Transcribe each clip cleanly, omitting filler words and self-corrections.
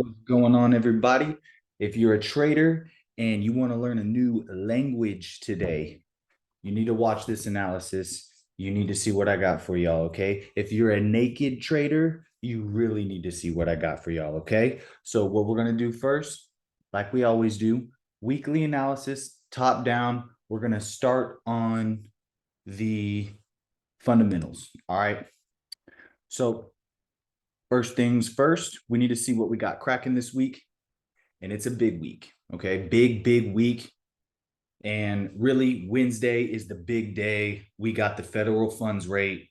What's going on, everybody? If you're a trader and you want to learn a new language today, you need to watch this analysis. You need to see what I got for y'all, okay? If you're a naked trader, you really need to see what I got for y'all, okay? So, what we're going to do first, like we always do, weekly analysis, top down. We're going to start on the fundamentals, all right? So, first things first, we need to see what we got cracking this week. And it's a big week. Okay. Big week. And really, Wednesday is the big day. We got the federal funds rate.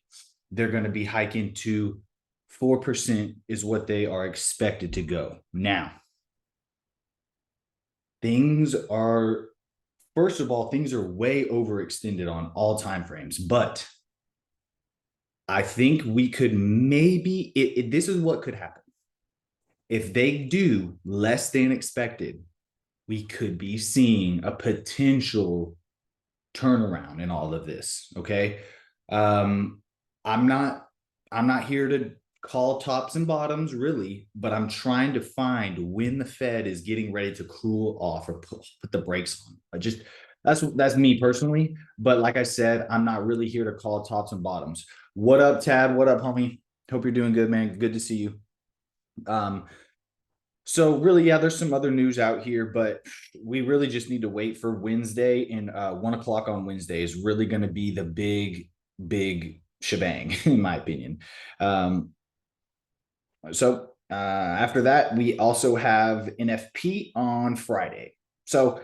They're going to be hiking to 4% is what they are expected to go. Now, things are, first of all, things are way overextended on all time frames, but I think we could maybe, this is what could happen. If they do less than expected, we could be seeing a potential turnaround in all of this. Okay. Um, I'm not I'm not here to call tops and bottoms really, but I'm trying to find when the Fed is getting ready to cool off or put the brakes on. I just that's me personally. But like I said, I'm not really here to call tops and bottoms. What up, Tab? What up, homie? Hope you're doing good, man. Good to see you. Um, so really, yeah, there's some other news out here, but we really just need to wait for Wednesday. And 1 o'clock on Wednesday is really going to be the big shebang, in my opinion. Um, after that, we also have NFP on Friday. So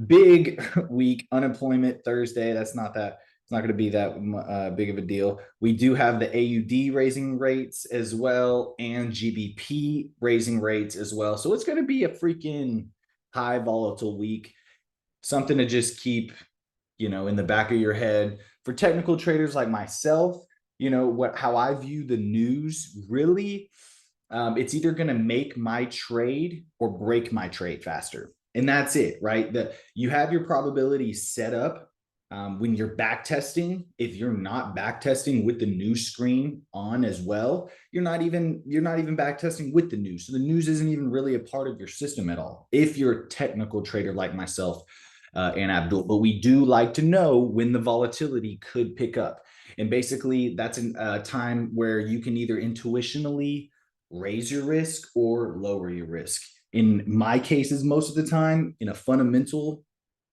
big week, unemployment Thursday. It's not going to be that big of a deal. We do have the AUD raising rates as well and GBP raising rates as well. So it's going to be a freaking high volatile week. Something to just keep, in the back of your head. For technical traders like myself, how I view the news really, it's either going to make my trade or break my trade faster. And that's it, right? You have your probability set up when you're back testing. If you're not back testing with the news screen on as well, you're not even back testing with the news. So the news isn't even really a part of your system at all. If you're a technical trader like myself and Abdul, but we do like to know when the volatility could pick up. And basically, that's a time where you can either intuitionally raise your risk or lower your risk. In my cases, most of the time, in a fundamental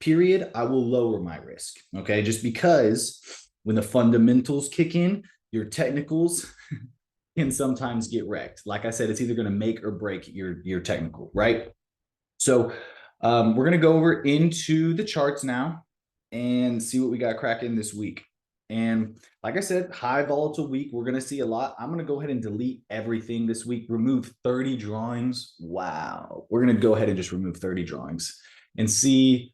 period, I will lower my risk. Okay. Just because when the fundamentals kick in, your technicals can sometimes get wrecked. Like I said, it's either going to make or break your technical, right? So we're going to go over into the charts now and see what we got cracking this week. And like I said, high volatile week. We're going to see a lot. I'm going to go ahead and delete everything this week, remove 30 drawings. Wow. We're going to go ahead and just remove 30 drawings and see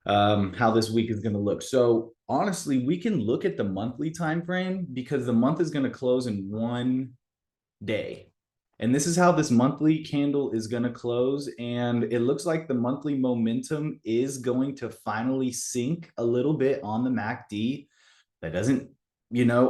how this week is going to look. So honestly, we can look at the monthly time frame because the month is going to close in 1 day. And this is how this monthly candle is going to close. And it looks like the monthly momentum is going to finally sink a little bit on the MACD. That doesn't,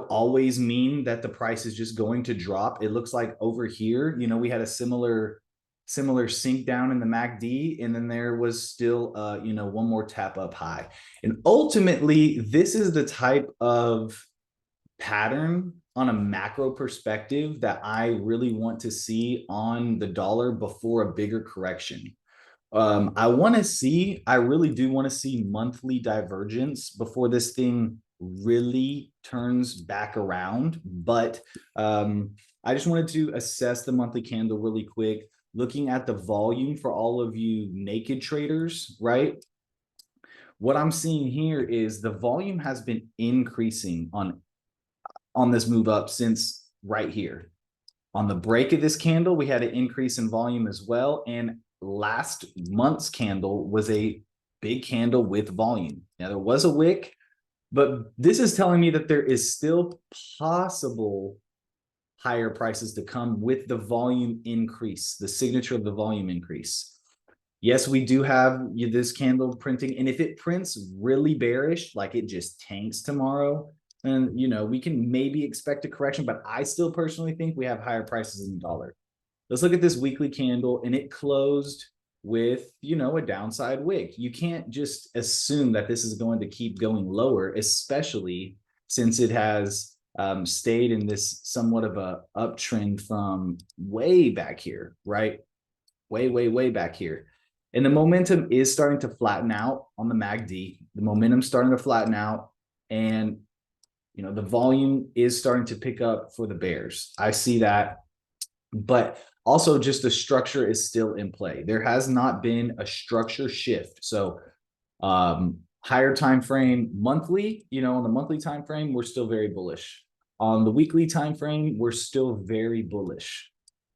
always mean that the price is just going to drop. It looks like over here, we had a similar sink down in the MACD, and then there was still, one more tap up high. And ultimately, this is the type of pattern on a macro perspective that I really want to see on the dollar before a bigger correction. I really do want to see monthly divergence before this thing really turns back around. But I just wanted to assess the monthly candle really quick, looking at the volume for all of you naked traders, right? What I'm seeing here is the volume has been increasing on this move up since right here. On the break of this candle, we had an increase in volume as well. And last month's candle was a big candle with volume. Now, there was a wick, but this is telling me that there is still possible higher prices to come with the volume increase, the signature of the volume increase. Yes, we do have this candle printing. And if it prints really bearish, like it just tanks tomorrow, and we can maybe expect a correction, but I still personally think we have higher prices in the dollar. let's look at this weekly candle, and it closed with, you know, a downside wick. You can't just assume that this is going to keep going lower, especially since it has stayed in this somewhat of a uptrend from way back here, right? Way back here. And the momentum is starting to flatten out on the MACD. The momentum's starting to flatten out, and you know, the volume is starting to pick up for the bears. I see that, but also just the structure is still in play. There has not been a structure shift. So higher time frame monthly, you know, on the monthly time frame, we're still very bullish. On the weekly time frame, we're still very bullish.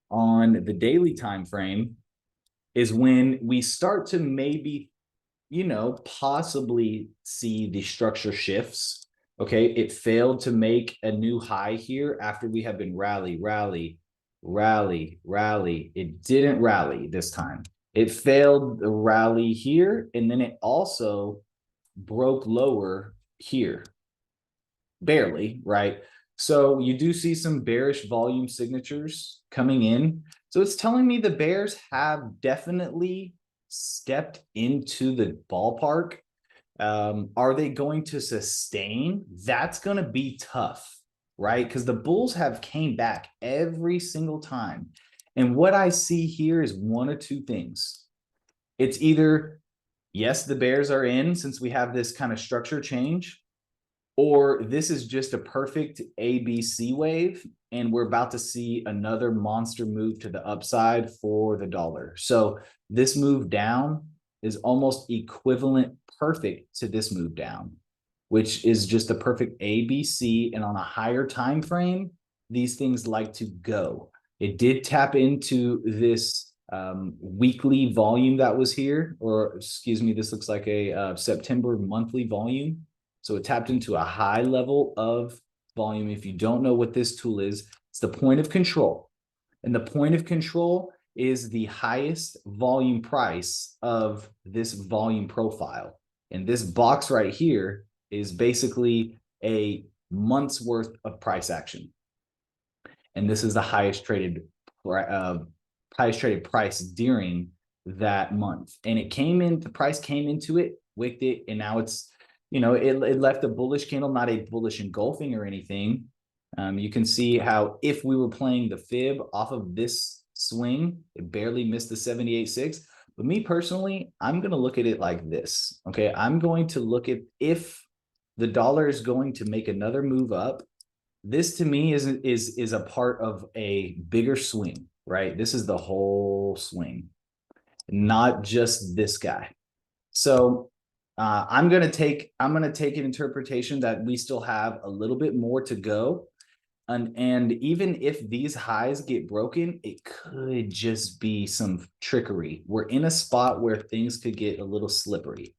On the daily time frame is when we start to maybe, you know, possibly see the structure shifts. Okay, it failed to make a new high here after we have been rally. It didn't rally this time. It failed the rally here, and then it also broke lower here. Barely, right? So you do see some bearish volume signatures coming in. So it's telling me the bears have definitely stepped into the ballpark. Are they going to sustain? That's going to be tough, right? Because the bulls have came back every single time. And what I see here is one of two things. It's either, yes, the bears are in since we have this kind of structure change, or this is just a perfect ABC wave, and we're about to see another monster move to the upside for the dollar. So this move down is almost equivalent perfect to this move down, which is just a perfect ABC. And on a higher time frame, these things like to go. It did tap into this weekly volume that was here, or excuse me, this looks like a September monthly volume. So it tapped into a high level of volume. If you don't know what this tool is, it's the point of control. And the point of control is the highest volume price of this volume profile. And this box right here is basically a month's worth of price action. And this is the highest traded price during that month. And it came in, the price came into it, wicked it, and now it's, you know, it left a bullish candle, not a bullish engulfing or anything. You can see how if we were playing the fib off of this swing, it barely missed the 78.6. But me personally, I'm going to look at it like this. Okay, I'm going to look at if the dollar is going to make another move up. This to me is a part of a bigger swing, right? This is the whole swing, not just this guy. So I'm gonna take an interpretation that we still have a little bit more to go. And even if these highs get broken, it could just be some trickery. We're in a spot where things could get a little slippery.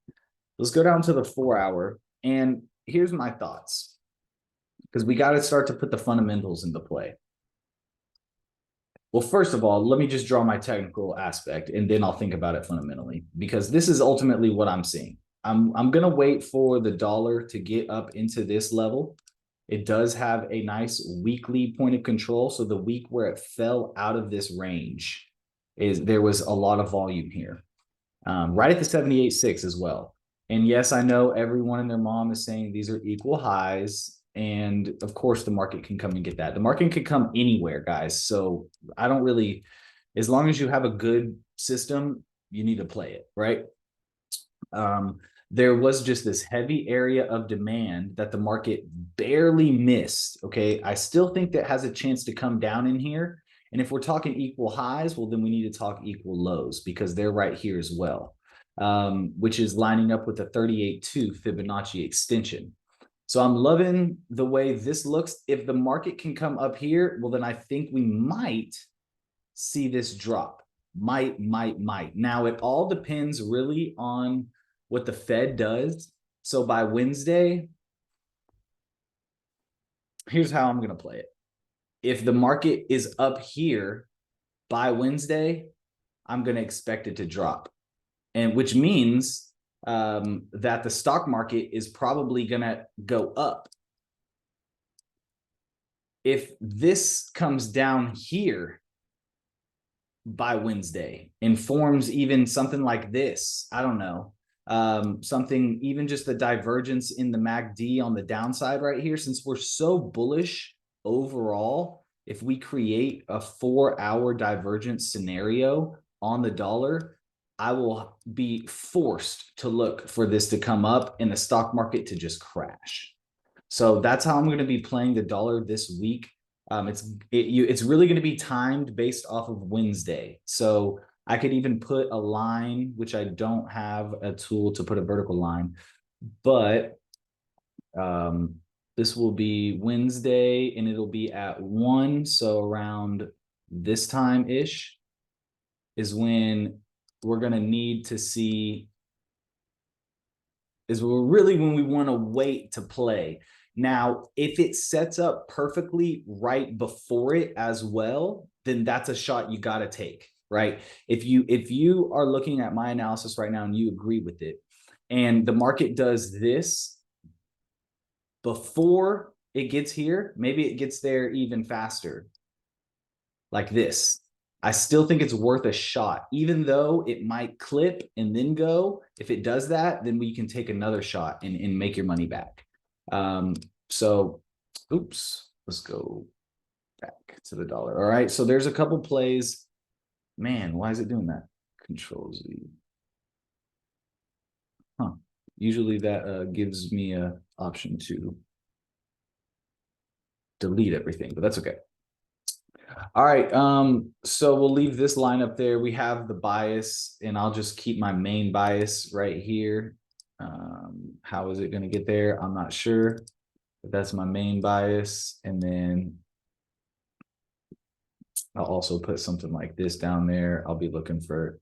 Let's go down to the 4 hour. And here's my thoughts, because we got to start to put the fundamentals into play. Well, first of all, let me just draw my technical aspect, and then I'll think about it fundamentally, because this is ultimately what I'm seeing. I'm going to wait for the dollar to get up into this level. It does have a nice weekly point of control. So the week where it fell out of this range is there was a lot of volume here, right at the 78.6 as well. And yes, I know everyone and their mom is saying these are equal highs. And of course, the market can come and get that. The market can come anywhere, guys. So I don't really, as long as you have a good system, you need to play it, right? There was just this heavy area of demand that the market barely missed. Okay, I still think that has a chance to come down in here. And if we're talking equal highs, well, then we need to talk equal lows, because they're right here as well, which is lining up with the 38.2 Fibonacci extension. So I'm loving the way this looks. If the market can come up here, well, then I think we might see this drop. Might. Now, it all depends really on what the Fed does. So by Wednesday, here's how I'm going to play it. If the market is up here by Wednesday, I'm going to expect it to drop, and which means that the stock market is probably going to go up. If this comes down here by Wednesday, informs even something like this. I don't know. Something, even just the divergence in the MACD on the downside right here, since we're so bullish overall, if we create a 4-hour divergence scenario on the dollar, I will be forced to look for this to come up and the stock market to just crash. So that's how I'm going to be playing the dollar this week. It's really going to be timed based off of Wednesday. So I could even put a line, which I don't have a tool to put a vertical line, but this will be Wednesday and it'll be at 1. So around this time ish is when we're going to need to see, is really when we want to wait to play. Now, if it sets up perfectly right before it as well, then that's a shot you got to take, right? If you are looking at my analysis right now and you agree with it, and the market does this before it gets here, maybe it gets there even faster, like this. I still think it's worth a shot, even though it might clip and then go. If it does that, then we can take another shot and make your money back. So, oops, let's go back to the dollar. All right, so there's a couple plays. Man, why is it doing that? Control Z. Huh. Usually that gives me an option to delete everything, but that's okay. All right, so we'll leave this line up there. We have the bias, and I'll just keep my main bias right here. How is it going to get there? I'm not sure, but that's my main bias. And then I'll also put something like this down there. I'll be looking for,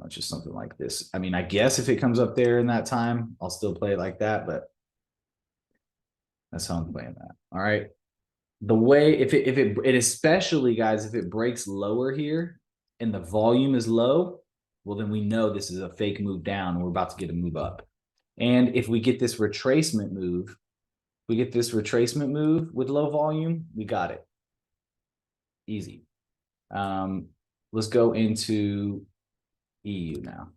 just something like this. I mean, I guess if it comes up there in that time, I'll still play it like that, but that's how I'm playing that. All right. The way, if it especially, guys, if it breaks lower here and the volume is low, well, then we know this is a fake move down and we're about to get a move up. And if we get this retracement move, with low volume, we got it. Easy. Let's go into EU now,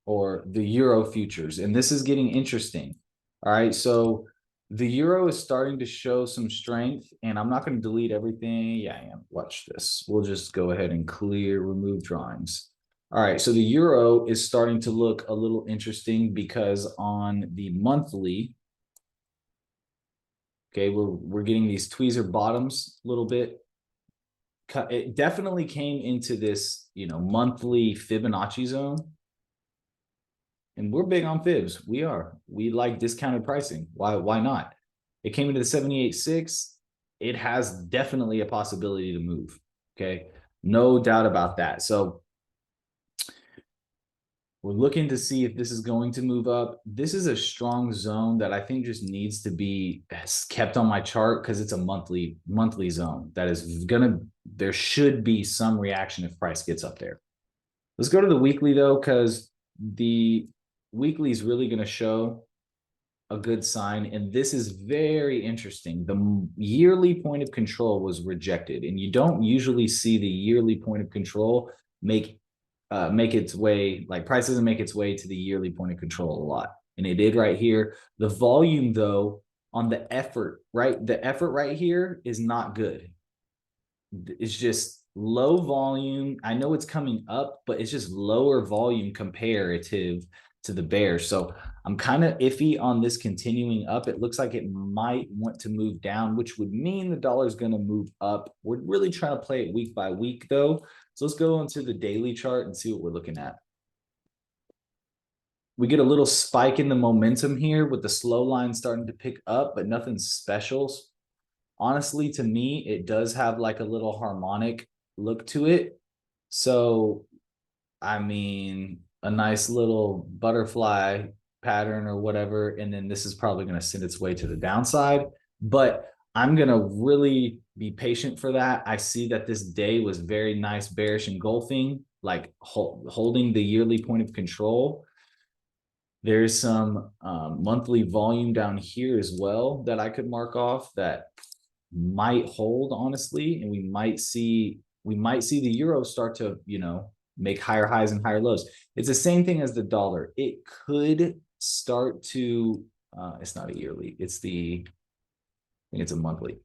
or the Euro futures. And this is getting interesting. All right. So the Euro is starting to show some strength, and I'm not going to delete everything. Yeah, I am. Watch this. We'll just go ahead and remove drawings. All right, so the Euro is starting to look a little interesting because on the monthly, okay, we're getting these tweezer bottoms a little bit. It definitely came into this, monthly Fibonacci zone. And we're big on fibs. We like discounted pricing. Why not? It came into the 78.6. It has definitely a possibility to move. Okay. No doubt about that. So we're looking to see if this is going to move up. This is a strong zone that I think just needs to be kept on my chart because it's a monthly zone that is there should be some reaction if price gets up there. Let's go to the weekly though, because the weekly is really going to show a good sign. And this is very interesting. The yearly point of control was rejected, and you don't usually see the yearly point of control make its way, like price doesn't make its way to the yearly point of control a lot. And it did right here. The volume though on the effort, right? The effort right here is not good. It's just low volume. I know it's coming up, but it's just lower volume comparative to the bears. So I'm kind of iffy on this continuing up. It looks like it might want to move down, which would mean the dollar is going to move up. We're really trying to play it week by week though. So let's go into the daily chart and see what we're looking at. We get a little spike in the momentum here with the slow line starting to pick up, but nothing special. Honestly, to me, it does have like a little harmonic look to it. So, I mean, a nice little butterfly pattern or whatever. And then this is probably going to send its way to the downside. But I'm going to really be patient for that. I see that this day was very nice bearish engulfing, like holding the yearly point of control. There's some monthly volume down here as well that I could mark off that might hold, honestly, and we might see we might see the euro start to, make higher highs and higher lows. It's the same thing as the dollar. It could start to, it's not a yearly, I think it's a monthly.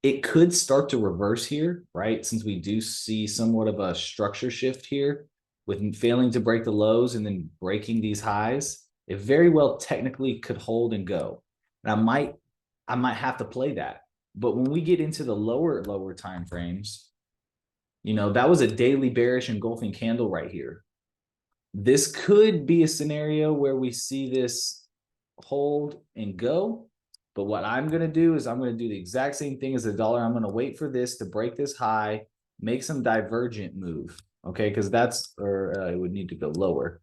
It could start to reverse here, right? Since we do see somewhat of a structure shift here with failing to break the lows and then breaking these highs, it very well technically could hold and go. And I might have to play that. But when we get into the lower time frames, that was a daily bearish engulfing candle right here. This could be a scenario where we see this hold and go. But what I'm going to do is I'm going to do the exact same thing as the dollar. I'm going to wait for this to break this high, make some divergent move. Okay, because it would need to go lower.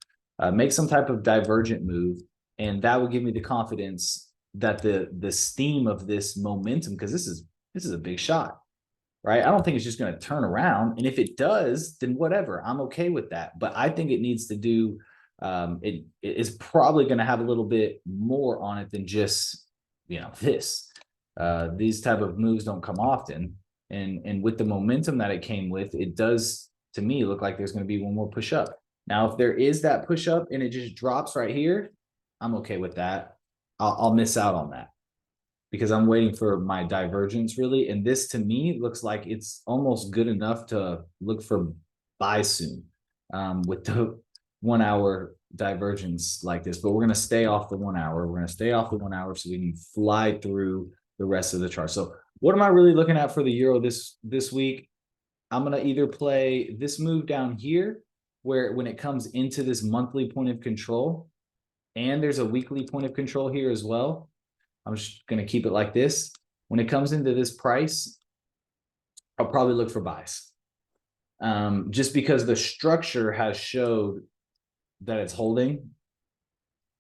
Make some type of divergent move. And that would give me the confidence that the steam of this momentum, because this is a big shot, right? I don't think it's just going to turn around. And if it does, then whatever, I'm okay with that. But I think it needs to do, it is probably going to have a little bit more on it than just, this. These type of moves don't come often. And with the momentum that it came with, it does, to me, look like there's going to be one more push up. Now, if there is that push up and it just drops right here, I'm okay with that. I'll miss out on that because I'm waiting for my divergence really. And this to me looks like it's almost good enough to look for buy soon with the 1 hour divergence like this. But we're going to stay off the 1 hour. We're going to stay off the 1 hour so we can fly through the rest of the chart. So what am I really looking at for the euro this week? I'm going to either play this move down here where when it comes into this monthly point of control, and there's a weekly point of control here as well. I'm just going to keep it like this. When it comes into this price, I'll probably look for buys. Just because the structure has showed that it's holding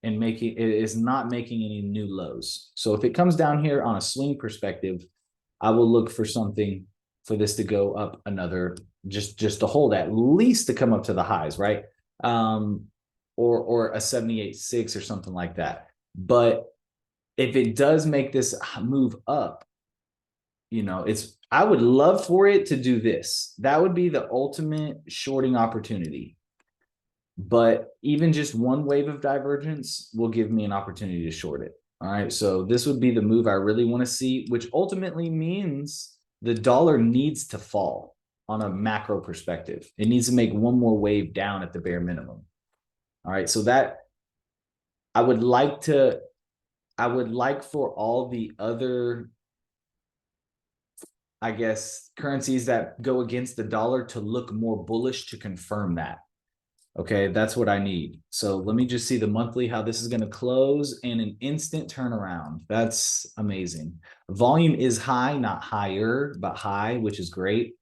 and it is not making any new lows. So if it comes down here on a swing perspective, I will look for something for this to go up another, just to hold at least to come up to the highs, right? Or a 78.6 or something like that. But if it does make this move up, I would love for it to do this. That would be the ultimate shorting opportunity. But even just one wave of divergence will give me an opportunity to short it. All right. So this would be the move I really want to see, which ultimately means the dollar needs to fall on a macro perspective. It needs to make one more wave down at the bare minimum. All right. So that I would like for all the other, I guess, currencies that go against the dollar to look more bullish to confirm that. Okay, that's what I need. So let me just see the monthly, how this is going to close, and an instant turnaround. That's amazing. Volume is high, not higher, but high, which is great.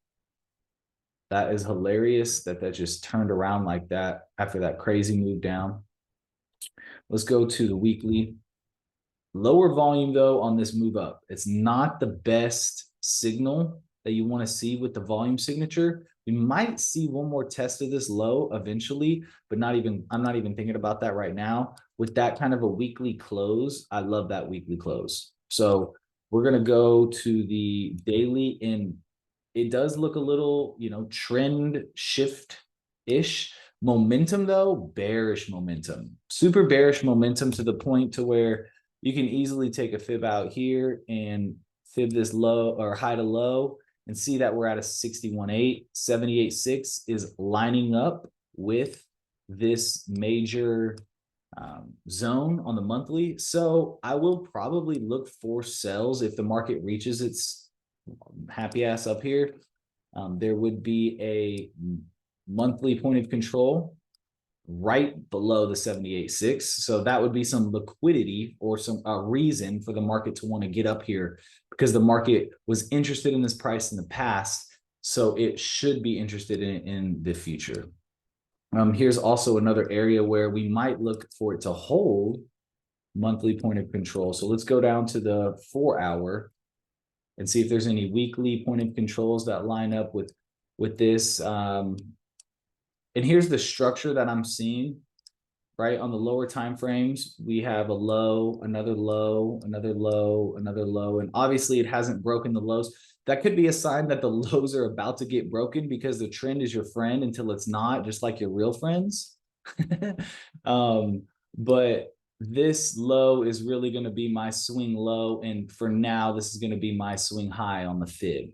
That is hilarious that just turned around like that after that crazy move down. Let's go to the weekly. Lower volume, though, on this move up. It's not the best signal that you want to see with the volume signature. We might see one more test of this low eventually, but I'm not even thinking about that right now. With that kind of a weekly close, I love that weekly close. So we're going to go to the daily, and it does look a little, trend shift-ish. Momentum, though, bearish momentum. Super bearish momentum to the point to where you can easily take a fib out here and fib this low or high to low and see that we're at a 61.8. 78.6 is lining up with this major zone on the monthly. So I will probably look for sells if the market reaches its happy ass up here. There would be a monthly point of control right below the 78.6. So that would be some liquidity or some reason for the market to want to get up here, because the market was interested in this price in the past. So it should be interested in the future. Here's also another area where we might look for it to hold monthly point of control. So let's go down to the 4 hour and see if there's any weekly point of controls that line up with this. And here's the structure that I'm seeing. right? On the lower time frames, we have a low, another low, another low, another low, and obviously it hasn't broken the lows. That could be a sign that the lows are about to get broken because the trend is your friend until it's not, just like your real friends. um, but this low is really going to be my swing low, and for now, this is going to be my swing high on the fib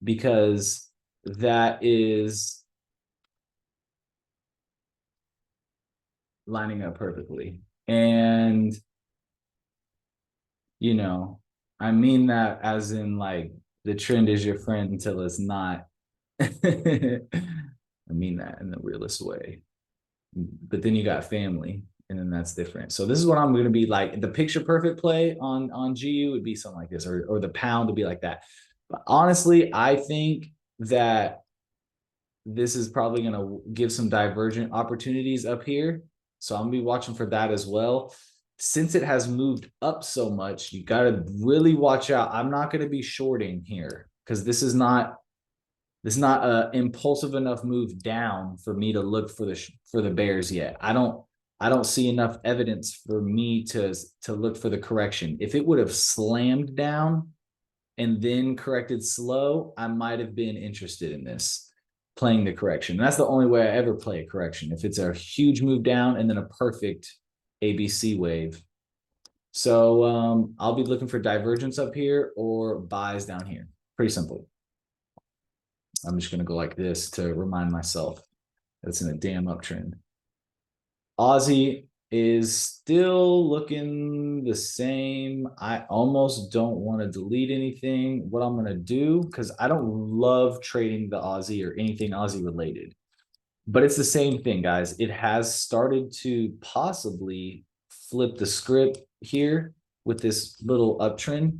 because that is lining up perfectly. And, you know, I mean that as in like the trend is your friend until it's not. I mean that in the realest way. But then you got family, and then that's different. So this is what I'm going to be like. The picture perfect play on GU would be something like this, or the pound would be like that. But honestly, I think that this is probably going to give some divergent opportunities up here. So I'm going to be watching for that as well. Since it has moved up so much, you got to really watch out. I'm not going to be shorting here because this is not a impulsive enough move down for me to look for the bears yet. I don't see enough evidence for me to look for the correction. If it would have slammed down and then corrected slow, I might have been interested in this playing the correction. And that's the only way I ever play a correction. If it's a huge move down and then a perfect ABC wave. So I'll be looking for divergence up here or buys down here. Pretty simple. I'm just going to go like this to remind myself that's in a damn uptrend. Aussie is still looking the same. I almost don't want to delete anything. What I'm going to do, because I don't love trading the Aussie or anything Aussie related, but it's the same thing, guys. It has started to possibly flip the script here with this little uptrend,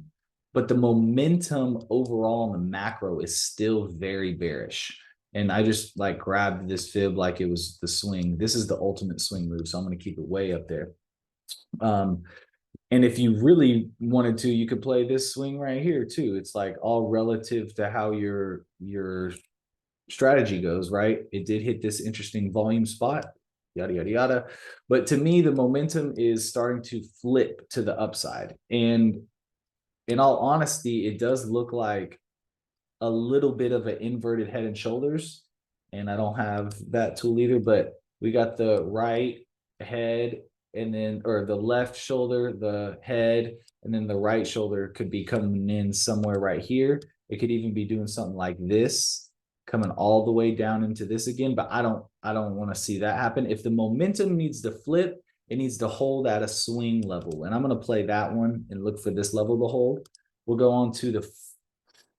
but the momentum overall on the macro is still very bearish. And I just like grabbed this fib like it was the swing. This is the ultimate swing move, so I'm going to keep it way up there. And if you really wanted to, you could play this swing right here too. It's like all relative to how your strategy goes, right? It did hit this interesting volume spot, yada, yada, yada. But to me, the momentum is starting to flip to the upside. And in all honesty, it does look like a little bit of an inverted head and shoulders. And I don't have that tool either, but we got the right head and then, or the left shoulder, the head, and then the right shoulder could be coming in somewhere right here. It could even be doing something like this, coming all the way down into this again, but I don't want to see that happen. If the momentum needs to flip, it needs to hold at a swing level. And I'm going to play that one and look for this level to hold. We'll go on to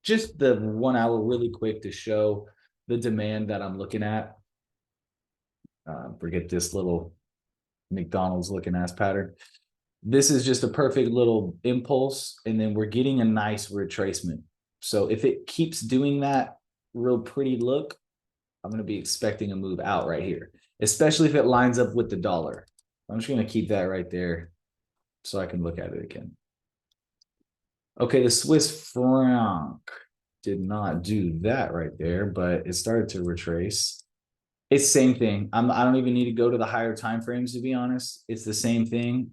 just the 1 hour really quick to show the demand that I'm looking at. Forget this little McDonald's looking ass pattern. This is just a perfect little impulse, and then we're getting a nice retracement. So if it keeps doing that real pretty look, I'm going to be expecting a move out right here, especially if it lines up with the dollar. I'm just going to keep that right there so I can look at it again. Okay, the Swiss franc did not do that right there, but it started to retrace. It's same thing. I don't even need to go to the higher time frames, to be honest. It's the same thing.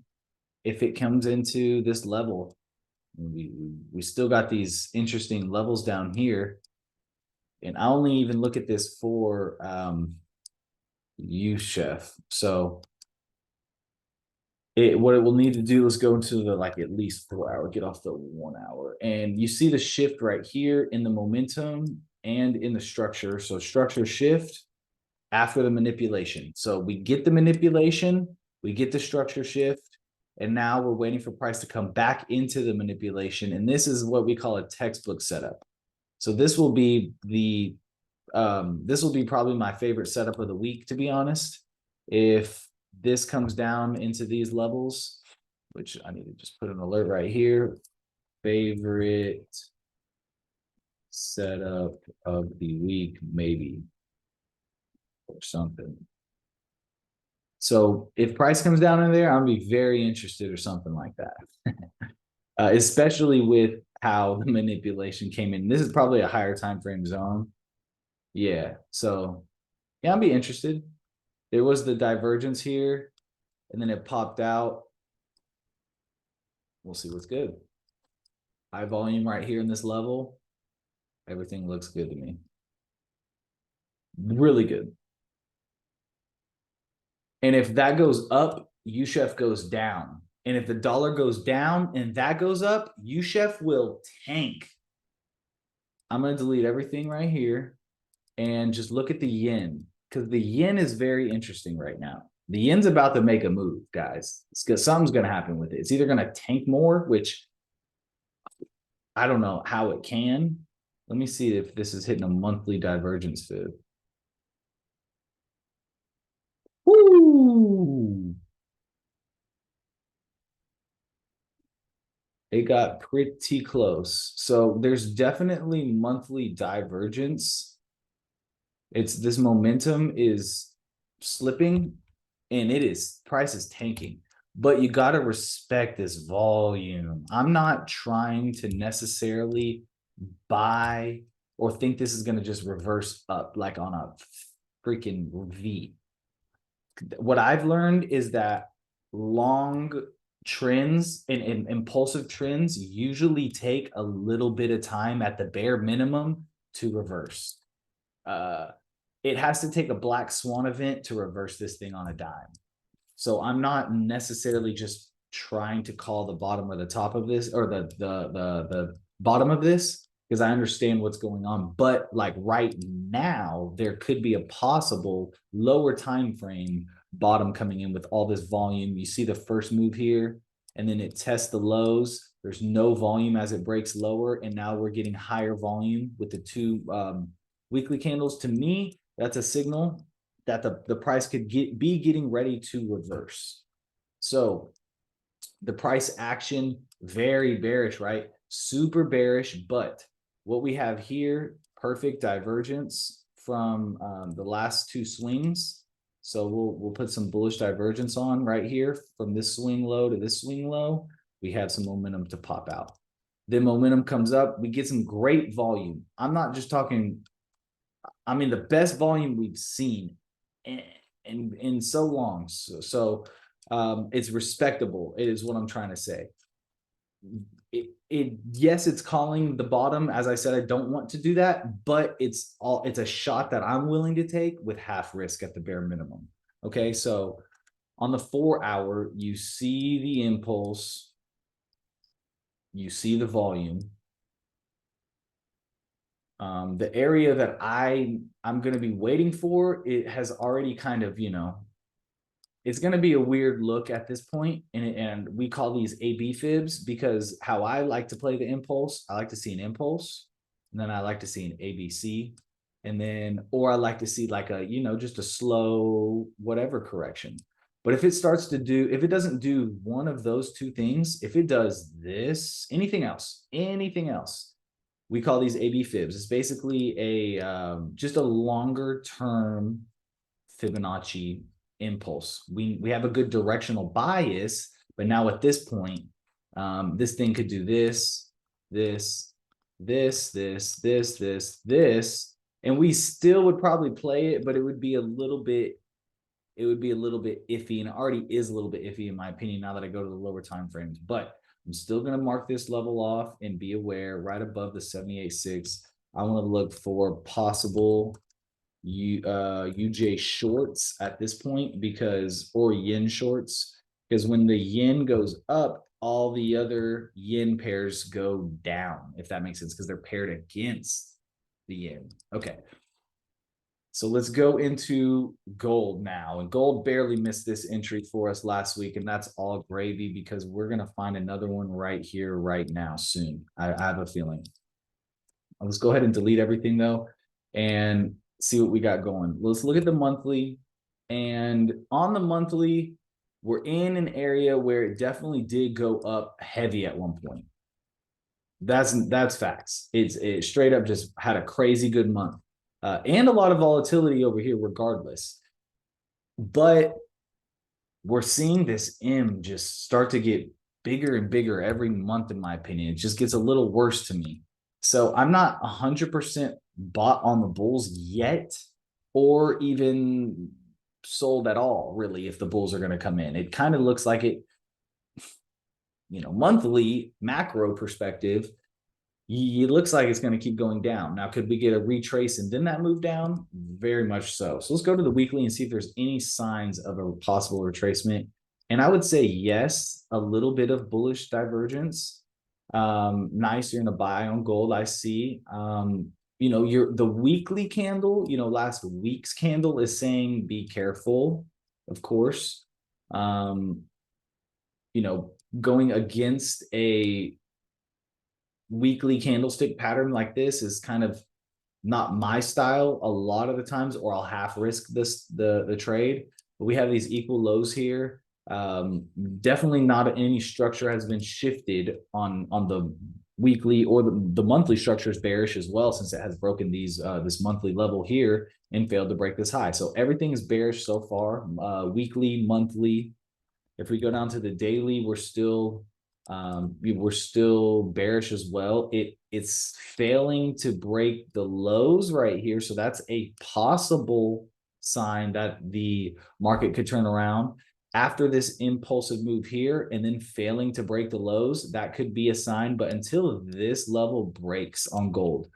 If it comes into this level, we still got these interesting levels down here. And I only even look at this for UCHF. So what it will need to do is go into the like at least 4 hour, get off the 1 hour. And you see the shift right here in the momentum and in the structure. So structure shift after the manipulation. So we get the manipulation, we get the structure shift, and now we're waiting for price to come back into the manipulation. And this is what we call a textbook setup. So this will be probably my favorite setup of the week, to be honest. If this comes down into these levels, which I need to just put an alert right here, favorite setup of the week, maybe, or something. So if price comes down in there, I'm gonna be very interested or something like that. Especially with how the manipulation came in. This is probably a higher time frame zone. Yeah. So yeah, I'll be interested. There was the divergence here. and then it popped out. We'll see what's good. High volume right here in this level. Everything looks good to me. Really good. And if that goes up, UCHEF goes down. And if the dollar goes down and that goes up, UCHEF will tank. I'm going to delete everything right here and just look at the yen, because the yen is very interesting right now. The yen's about to make a move, guys. Something's going to happen with it. It's either going to tank more, which I don't know how it can. Let me see if this is hitting a monthly divergence fib. Woo! It got pretty close. So there's definitely monthly divergence. It's this momentum is slipping and price is tanking. But you got to respect this volume. I'm not trying to necessarily buy or think this is going to just reverse up like on a freaking V. What I've learned is that long trends and impulsive trends usually take a little bit of time at the bare minimum to reverse. It has to take a black swan event to reverse this thing on a dime. So I'm not necessarily just trying to call the bottom or the top of this, or the bottom of this, because I understand what's going on. But like right now, there could be a possible lower time frame bottom coming in with all this volume. You see the first move here, and then it tests the lows. There's no volume as it breaks lower, and now we're getting higher volume with the two weekly candles. To me, that's a signal that the price could be getting ready to reverse. So the price action, very bearish, right? Super bearish. But what we have here, perfect divergence from the last two swings. So we'll put some bullish divergence on right here from this swing low to this swing low. We have some momentum to pop out. Then momentum comes up. We get some great volume. I'm not just talking, I mean, the best volume we've seen in so long. So it's respectable. It is what I'm trying to say. Yes, it's calling the bottom. As I said, I don't want to do that, but it's a shot that I'm willing to take with half risk at the bare minimum. Okay, so on the 4 hour, you see the impulse, you see the volume. The area that I'm going to be waiting for, it has already kind of, it's going to be a weird look at this point. And we call these AB fibs, because how I like to play the impulse, I like to see an impulse, and then I like to see an ABC, and then, or I like to see like a, just a slow whatever correction. But if it doesn't do one of those two things, if it does this, anything else, we call these AB fibs. It's basically just a longer term Fibonacci impulse. We have a good directional bias, but now at this point, this thing could do this, and we still would probably play it, but it would be a little bit iffy, and it already is a little bit iffy in my opinion now that I go to the lower time frames. But I'm still going to mark this level off and be aware right above the 78.6. I want to look for possible UJ shorts at this point, or yen shorts, because when the yen goes up, all the other yen pairs go down, if that makes sense, because they're paired against the yen. Okay. So let's go into gold now. And gold barely missed this entry for us last week, and that's all gravy, because we're going to find another one right here, right now, soon. I have a feeling. Let's go ahead and delete everything, though, and see what we got going. Let's look at the monthly. And on the monthly, we're in an area where it definitely did go up heavy at one point. That's facts. It straight up just had a crazy good month. And a lot of volatility over here regardless. But we're seeing this M just start to get bigger and bigger every month, in my opinion. It just gets a little worse to me. So I'm not 100% bought on the bulls yet, or even sold at all, really, if the bulls are going to come in. It kind of looks like it, monthly macro perspective, it looks like it's going to keep going down. Now, could we get a retrace and then that move down? Very much so. So let's go to the weekly and see if there's any signs of a possible retracement. And I would say yes, a little bit of bullish divergence. Nice, you're in a buy on gold, I see. The weekly candle, last week's candle is saying be careful, of course. Going against a weekly candlestick pattern like this is kind of not my style a lot of the times, or I'll half risk the trade. But we have these equal lows here. Definitely not any structure has been shifted on the weekly, or the monthly structure is bearish as well, since it has broken this monthly level here and failed to break this high. So everything is bearish so far, weekly, monthly. If we go down to the daily, we're still bearish as well. It's failing to break the lows right here, so that's a possible sign that the market could turn around after this impulsive move here, and then failing to break the lows. That could be a sign, but until this level breaks on gold,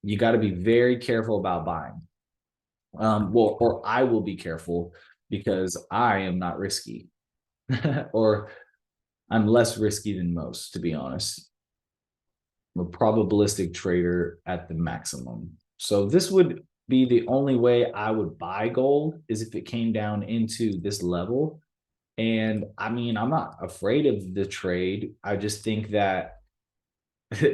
you got to be very careful about buying. Or I will be careful, because I am not risky. Or I'm less risky than most, to be honest. I'm a probabilistic trader at the maximum. So this would be the only way I would buy gold, is if it came down into this level. And I mean, I'm not afraid of the trade. I just think that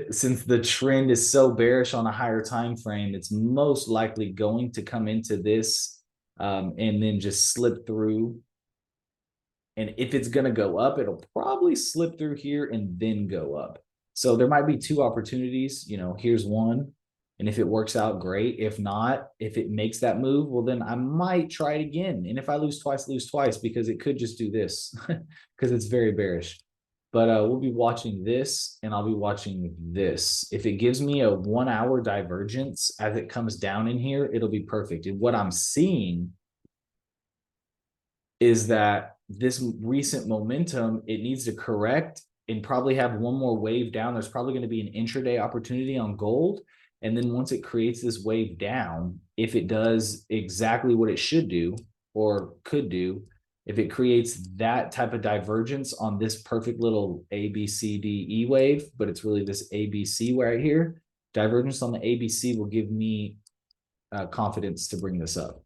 since the trend is so bearish on a higher time frame, it's most likely going to come into this and then just slip through. And if it's going to go up, it'll probably slip through here and then go up. So there might be two opportunities. Here's one. And if it works out, great. If not, if it makes that move, well, then I might try it again. And if I lose twice, because it could just do this, because it's very bearish. But we'll be watching this, and I'll be watching this. If it gives me a 1 hour divergence as it comes down in here, it'll be perfect. And what I'm seeing is that this recent momentum, it needs to correct and probably have one more wave down. There's probably going to be an intraday opportunity on gold. And then once it creates this wave down, if it does exactly what it should do or could do, if it creates that type of divergence on this perfect little ABCDE wave, but it's really this ABC right here, divergence on the ABC will give me confidence to bring this up.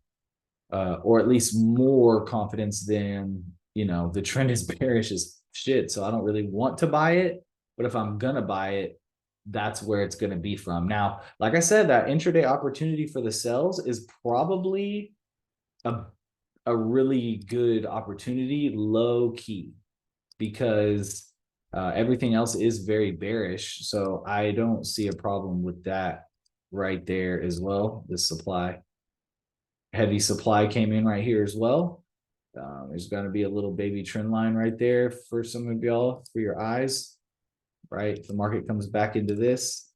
Or at least more confidence than, the trend is bearish as shit. So I don't really want to buy it. But if I'm going to buy it, that's where it's going to be from. Now, like I said, that intraday opportunity for the sells is probably a really good opportunity, low key, because everything else is very bearish. So I don't see a problem with that right there as well. This supply. Heavy supply came in right here as well. There's going to be a little baby trend line right there for some of y'all, for your eyes, right? If the market comes back into this,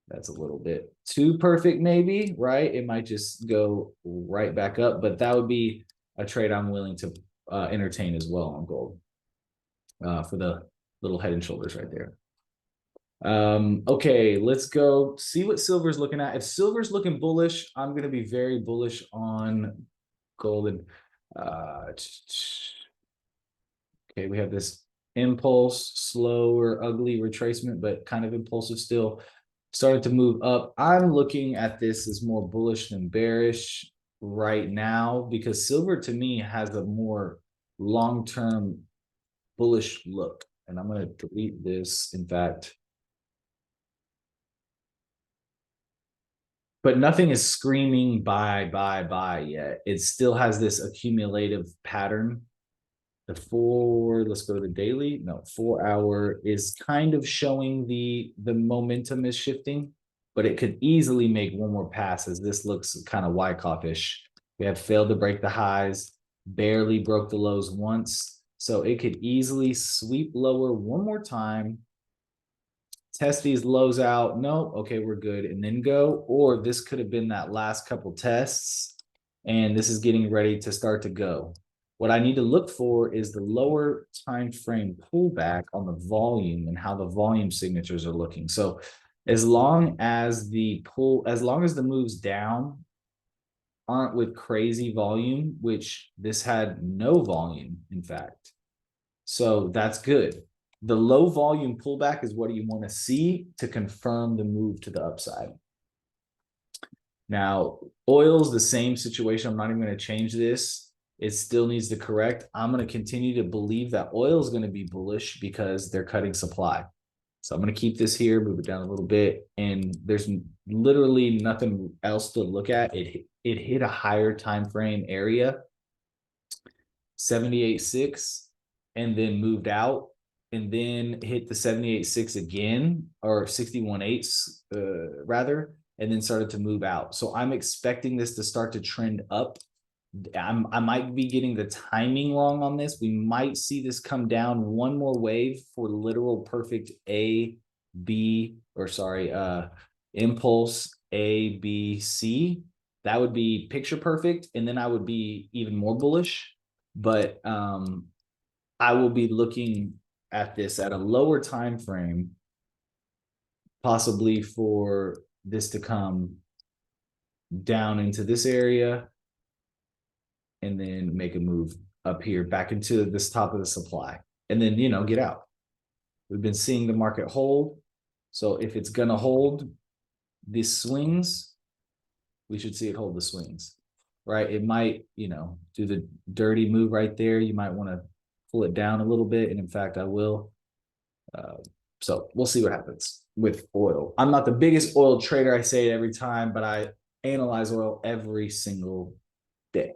that's a little bit too perfect, maybe, right? It might just go right back up, but that would be a trade I'm willing to entertain as well on gold for the little head and shoulders right there. Okay, let's go see what silver's looking at. If silver's looking bullish, I'm going to be very bullish on gold. And okay, we have this impulse, slow or ugly retracement, but kind of impulsive still. Started to move up. I'm looking at this as more bullish than bearish right now, because silver to me has a more long-term bullish look. And I'm going to delete this, in fact. But nothing is screaming buy yet. It still has this accumulative pattern. Let's go to the daily. No, 4 hour is kind of showing the momentum is shifting, but it could easily make one more pass, as this looks kind of Wyckoff-ish. We have failed to break the highs, barely broke the lows once. So it could easily sweep lower one more time, test these lows out. No, okay, we're good, and then go. Or this could have been that last couple tests and this is getting ready to start to go. What I need to look for is the lower time frame pullback on the volume and how the volume signatures are looking. So as long as the moves down aren't with crazy volume, which this had no volume, in fact. So that's good. The low volume pullback is what you want to see to confirm the move to the upside. Now, oil's the same situation. I'm not even going to change this. It still needs to correct. I'm going to continue to believe that oil is going to be bullish because they're cutting supply. So I'm going to keep this here, move it down a little bit, and there's literally nothing else to look at. It hit a higher time frame area, 78.6, and then moved out, and then hit the 78.6 again, or 61.8 rather, and then started to move out. So I'm expecting this to start to trend up. I might be getting the timing wrong on this. We might see this come down one more wave for literal perfect impulse A, B, C. That would be picture perfect. And then I would be even more bullish. But I will be looking at this at a lower time frame, possibly for this to come down into this area and then make a move up here back into this top of the supply, and then, get out. We've been seeing the market hold. So if it's going to hold these swings, we should see it hold the swings, right? It might, do the dirty move right there. You might want to pull it down a little bit. And in fact, I will. So we'll see what happens with oil. I'm not the biggest oil trader. I say it every time, but I analyze oil every single day.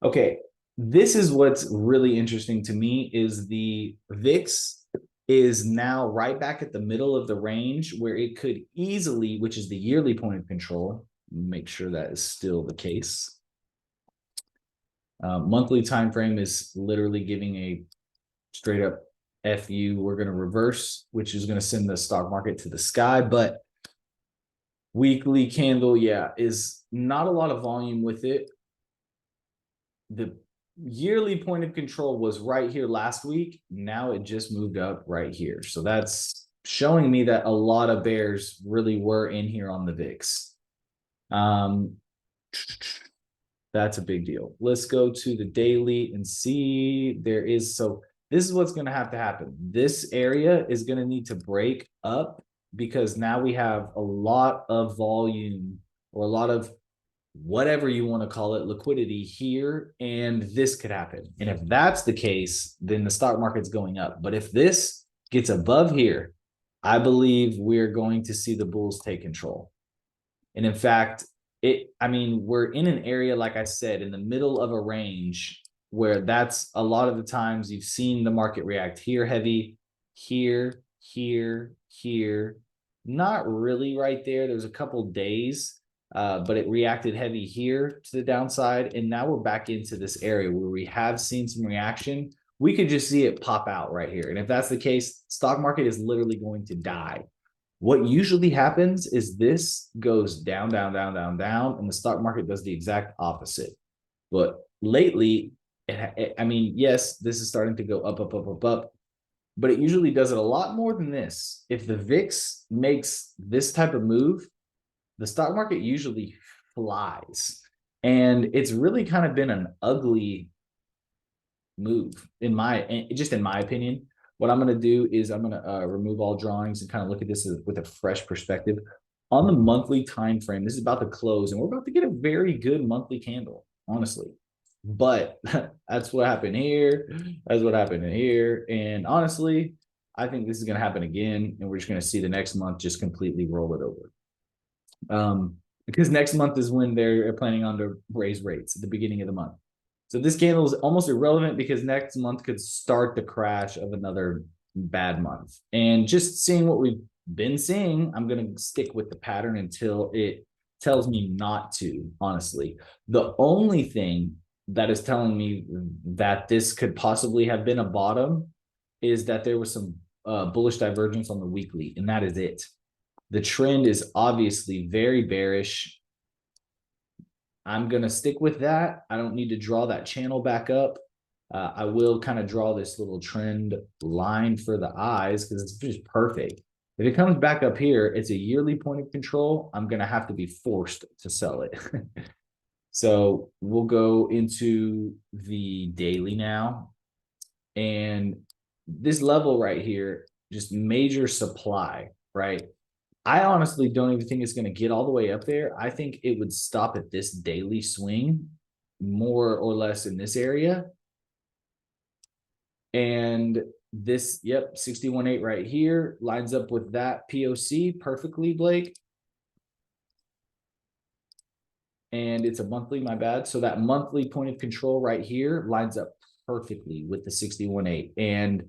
Okay, this is what's really interesting to me is the VIX is now right back at the middle of the range where it could easily, which is the yearly point of control, make sure that is still the case. Monthly time frame is literally giving a straight up FU. We're going to reverse, which is going to send the stock market to the sky. But weekly candle, is not a lot of volume with it. The yearly point of control was right here last week. Now it just moved up right here. So that's showing me that a lot of bears really were in here on the VIX. That's a big deal. Let's go to the daily and see so this is what's going to happen. This area is going to need to break up because now we have a lot of volume or a lot of whatever you want to call it, liquidity here, and this could happen. And if that's the case, then the stock market's going up. But if this gets above here, I believe we're going to see the bulls take control. And in fact, we're in an area, like I said, in the middle of a range where that's a lot of the times you've seen the market react here heavy, here, not really right there. There's a couple days, but it reacted heavy here to the downside. And now we're back into this area where we have seen some reaction. We could just see it pop out right here. And if that's the case, stock market is literally going to die. What usually happens is this goes down, and the stock market does the exact opposite. But lately, yes, this is starting to go up, but it usually does it a lot more than this. If the VIX makes this type of move, the stock market usually flies. And it's really kind of been an ugly move in my opinion. What I'm going to do is I'm going to remove all drawings and kind of look at this with a fresh perspective. On the monthly time frame, this is about to close, and we're about to get a very good monthly candle, honestly. But that's what happened here. That's what happened here. And honestly, I think this is going to happen again, and we're just going to see the next month just completely roll it over. Because next month is when they're planning on to raise rates at the beginning of the month. So this candle is almost irrelevant because next month could start the crash of another bad month. And just seeing what we've been seeing, I'm going to stick with the pattern until it tells me not to, honestly. The only thing that is telling me that this could possibly have been a bottom is that there was some bullish divergence on the weekly, and that is it. The trend is obviously very bearish. I'm going to stick with that. I don't need to draw that channel back up. I will kind of draw this little trend line for the eyes because it's just perfect. If it comes back up here, it's a yearly point of control. I'm going to have to be forced to sell it. So we'll go into the daily now. And this level right here, just major supply, right? I honestly don't even think it's going to get all the way up there. I think it would stop at this daily swing, more or less in this area. And this, yep, 61.8 right here lines up with that POC perfectly, Blake. And it's a monthly, my bad. So that monthly point of control right here lines up perfectly with the 61.8. And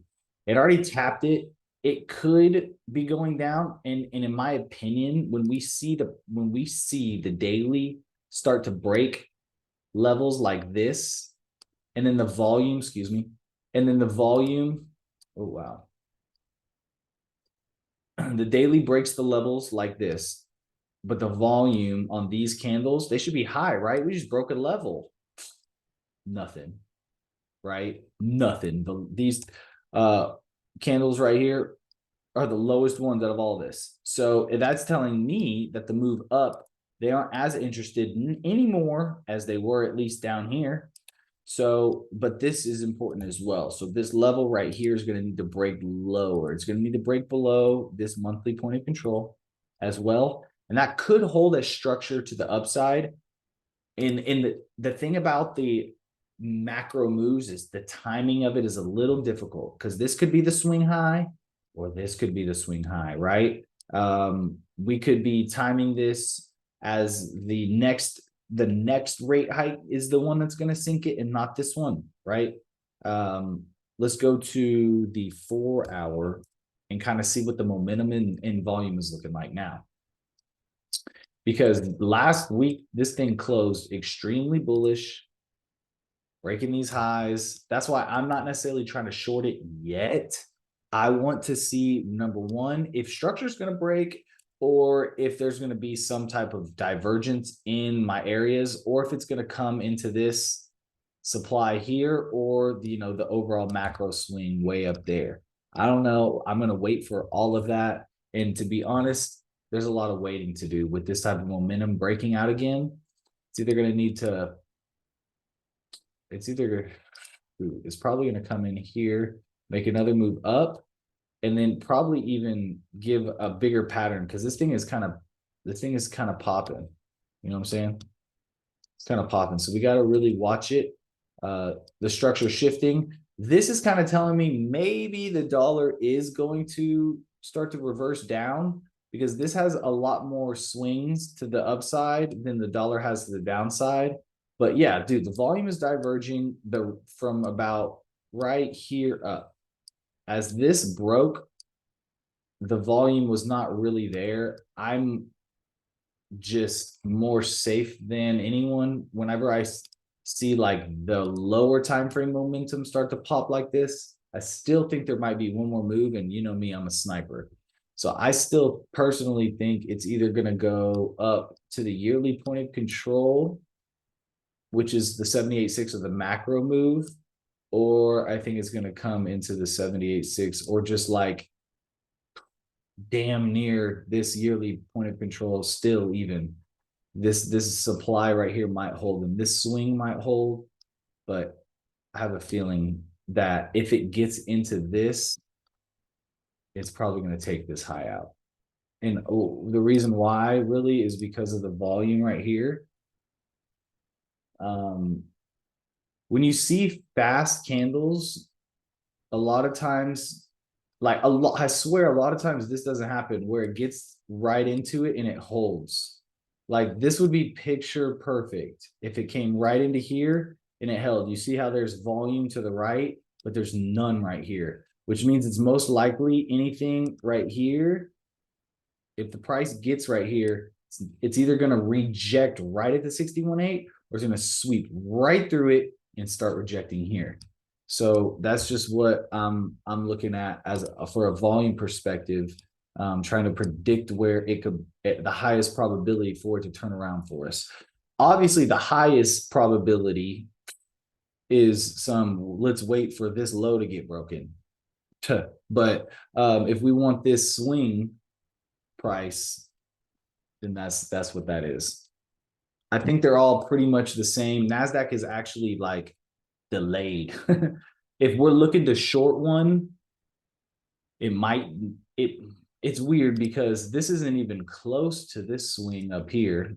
it already tapped it. It could be going down. And in my opinion, when we see the daily start to break levels like this, and then the volume, excuse me, and then the volume, oh wow. The daily breaks the levels like this, but the volume on these candles, they should be high, right? We just broke a level. Nothing, right? Nothing. These candles right here are the lowest ones out of all this. So that's telling me that the move up, they aren't as interested in anymore as they were, at least down here. So, but this is important as well. So this level right here is going to need to break lower. It's going to need to break below this monthly point of control as well. And that could hold a structure to the upside. In the thing about the macro moves is the timing of it is a little difficult because this could be the swing high or this could be the swing high, right? We could be timing this as the next rate hike is the one that's going to sink it and not this one, right? Let's go to the 4 hour and kind of see what the momentum in volume is looking like now. Because last week, this thing closed extremely bullish, breaking these highs. That's why I'm not necessarily trying to short it yet. I want to see, number one, if structure is going to break, or if there's going to be some type of divergence in my areas, or if it's going to come into this supply here, or the overall macro swing way up there. I don't know. I'm going to wait for all of that. And to be honest, there's a lot of waiting to do with this type of momentum breaking out again. It's either going to need to, it's probably going to come in here, make another move up, and then probably even give a bigger pattern because this thing is kind of popping. You know what I'm saying? It's kind of popping. So we got to really watch it. The structure shifting. This is kind of telling me maybe the dollar is going to start to reverse down because this has a lot more swings to the upside than the dollar has to the downside. But yeah, dude, the volume is diverging from about right here up. As this broke, the volume was not really there. I'm just more safe than anyone. Whenever I see like the lower time frame momentum start to pop like this, I still think there might be one more move. And you know me, I'm a sniper. So I still personally think it's either going to go up to the yearly point of control, which is the 78.6 of the macro move, or I think it's going to come into the 78.6 or just like damn near this yearly point of control still even. This supply right here might hold and this swing might hold, but I have a feeling that if it gets into this, it's probably going to take this high out. And the reason why really is because of the volume right here. When you see fast candles, a lot of times, I swear a lot of times this doesn't happen where it gets right into it and it holds. Like this would be picture perfect if it came right into here and it held. You see how there's volume to the right, but there's none right here, which means it's most likely anything right here. If the price gets right here, it's either going to reject right at the 61.8 or it's going to sweep right through it and start rejecting here. So that's just what I'm looking at for a volume perspective, trying to predict where it could, at the highest probability for it to turn around for us. obviously the highest probability is some, let's wait for this low to get broken. But if we want this swing price, then that's what that is. I think they're all pretty much the same. NASDAQ is actually like delayed. If we're looking to short one, it might it's weird because this isn't even close to this swing up here.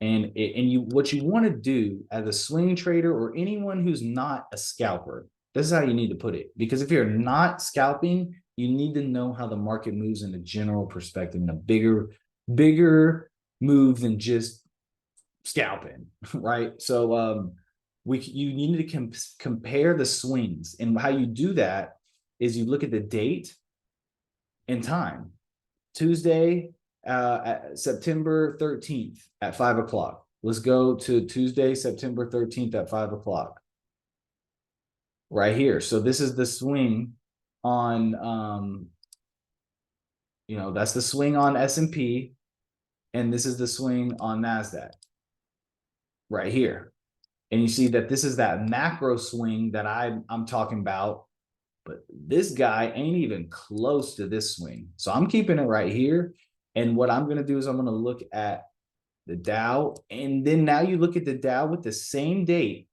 And you what you want to do as a swing trader or anyone who's not a scalper, this is how you need to put it. Because if you're not scalping, you need to know how the market moves in a general perspective, in a bigger move than just scalping, right? So you need to compare the swings, and how you do that is you look at the date and time. Tuesday, September 13th at 5 o'clock. Let's go to Tuesday, September 13th at 5 o'clock. Right here. So this is the swing on, that's the swing on S&P, and this is the swing on NASDAQ. Right here. And you see that this is that macro swing that I'm talking about, but this guy ain't even close to this swing. So I'm keeping it right here. And what I'm going to do is I'm going to look at the Dow. And then now you look at the Dow with the same date,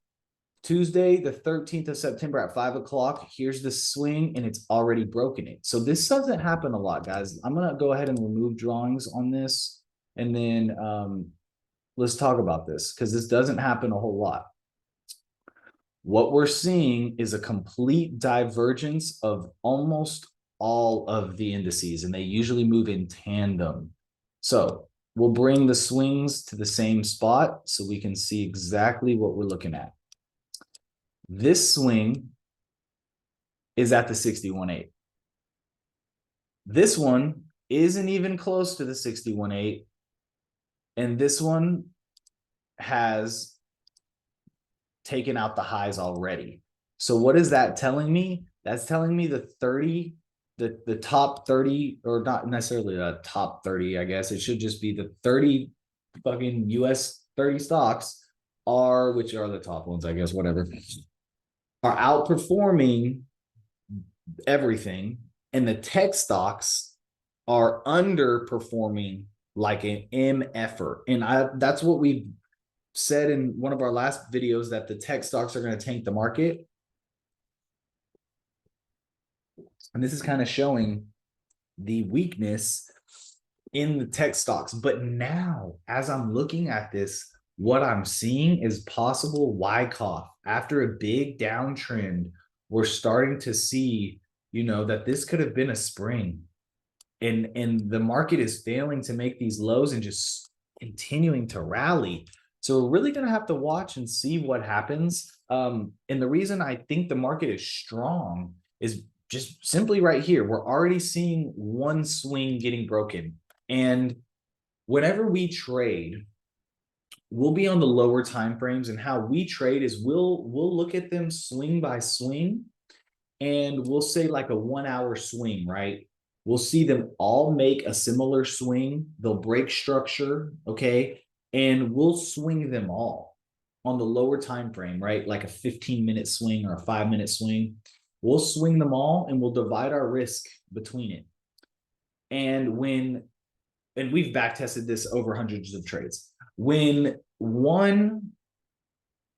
Tuesday, the 13th of September at 5 o'clock. Here's the swing, and it's already broken it. So this doesn't happen a lot, guys. I'm going to go ahead and remove drawings on this. And then let's talk about this, because this doesn't happen a whole lot. What we're seeing is a complete divergence of almost all of the indices, and they usually move in tandem. So we'll bring the swings to the same spot so we can see exactly what we're looking at. This swing is at the 61.8. This one isn't even close to the 61.8. And this one has taken out the highs already. So what is that telling me? That's telling me the top 30, or not necessarily the top 30, I guess. It should just be the 30 fucking US 30 stocks which are the top ones, I guess, whatever, are outperforming everything. And the tech stocks are underperforming like an MFer. And that's what we've said in one of our last videos, that the tech stocks are going to tank the market. And this is kind of showing the weakness in the tech stocks. But now, as I'm looking at this, what I'm seeing is possible Wyckoff. After a big downtrend, we're starting to see, that this could have been a spring. And the market is failing to make these lows and just continuing to rally. So we're really going to have to watch and see what happens. And the reason I think the market is strong is just simply right here. We're already seeing one swing getting broken. And whenever we trade, we'll be on the lower time frames. And how we trade is we'll look at them swing by swing. And we'll say like a 1 hour swing, right? We'll see them all make a similar swing. They'll break structure, okay? And we'll swing them all on the lower time frame, right? Like a 15-minute swing or a 5-minute swing. We'll swing them all, and we'll divide our risk between it. And we've back tested this over hundreds of trades. When one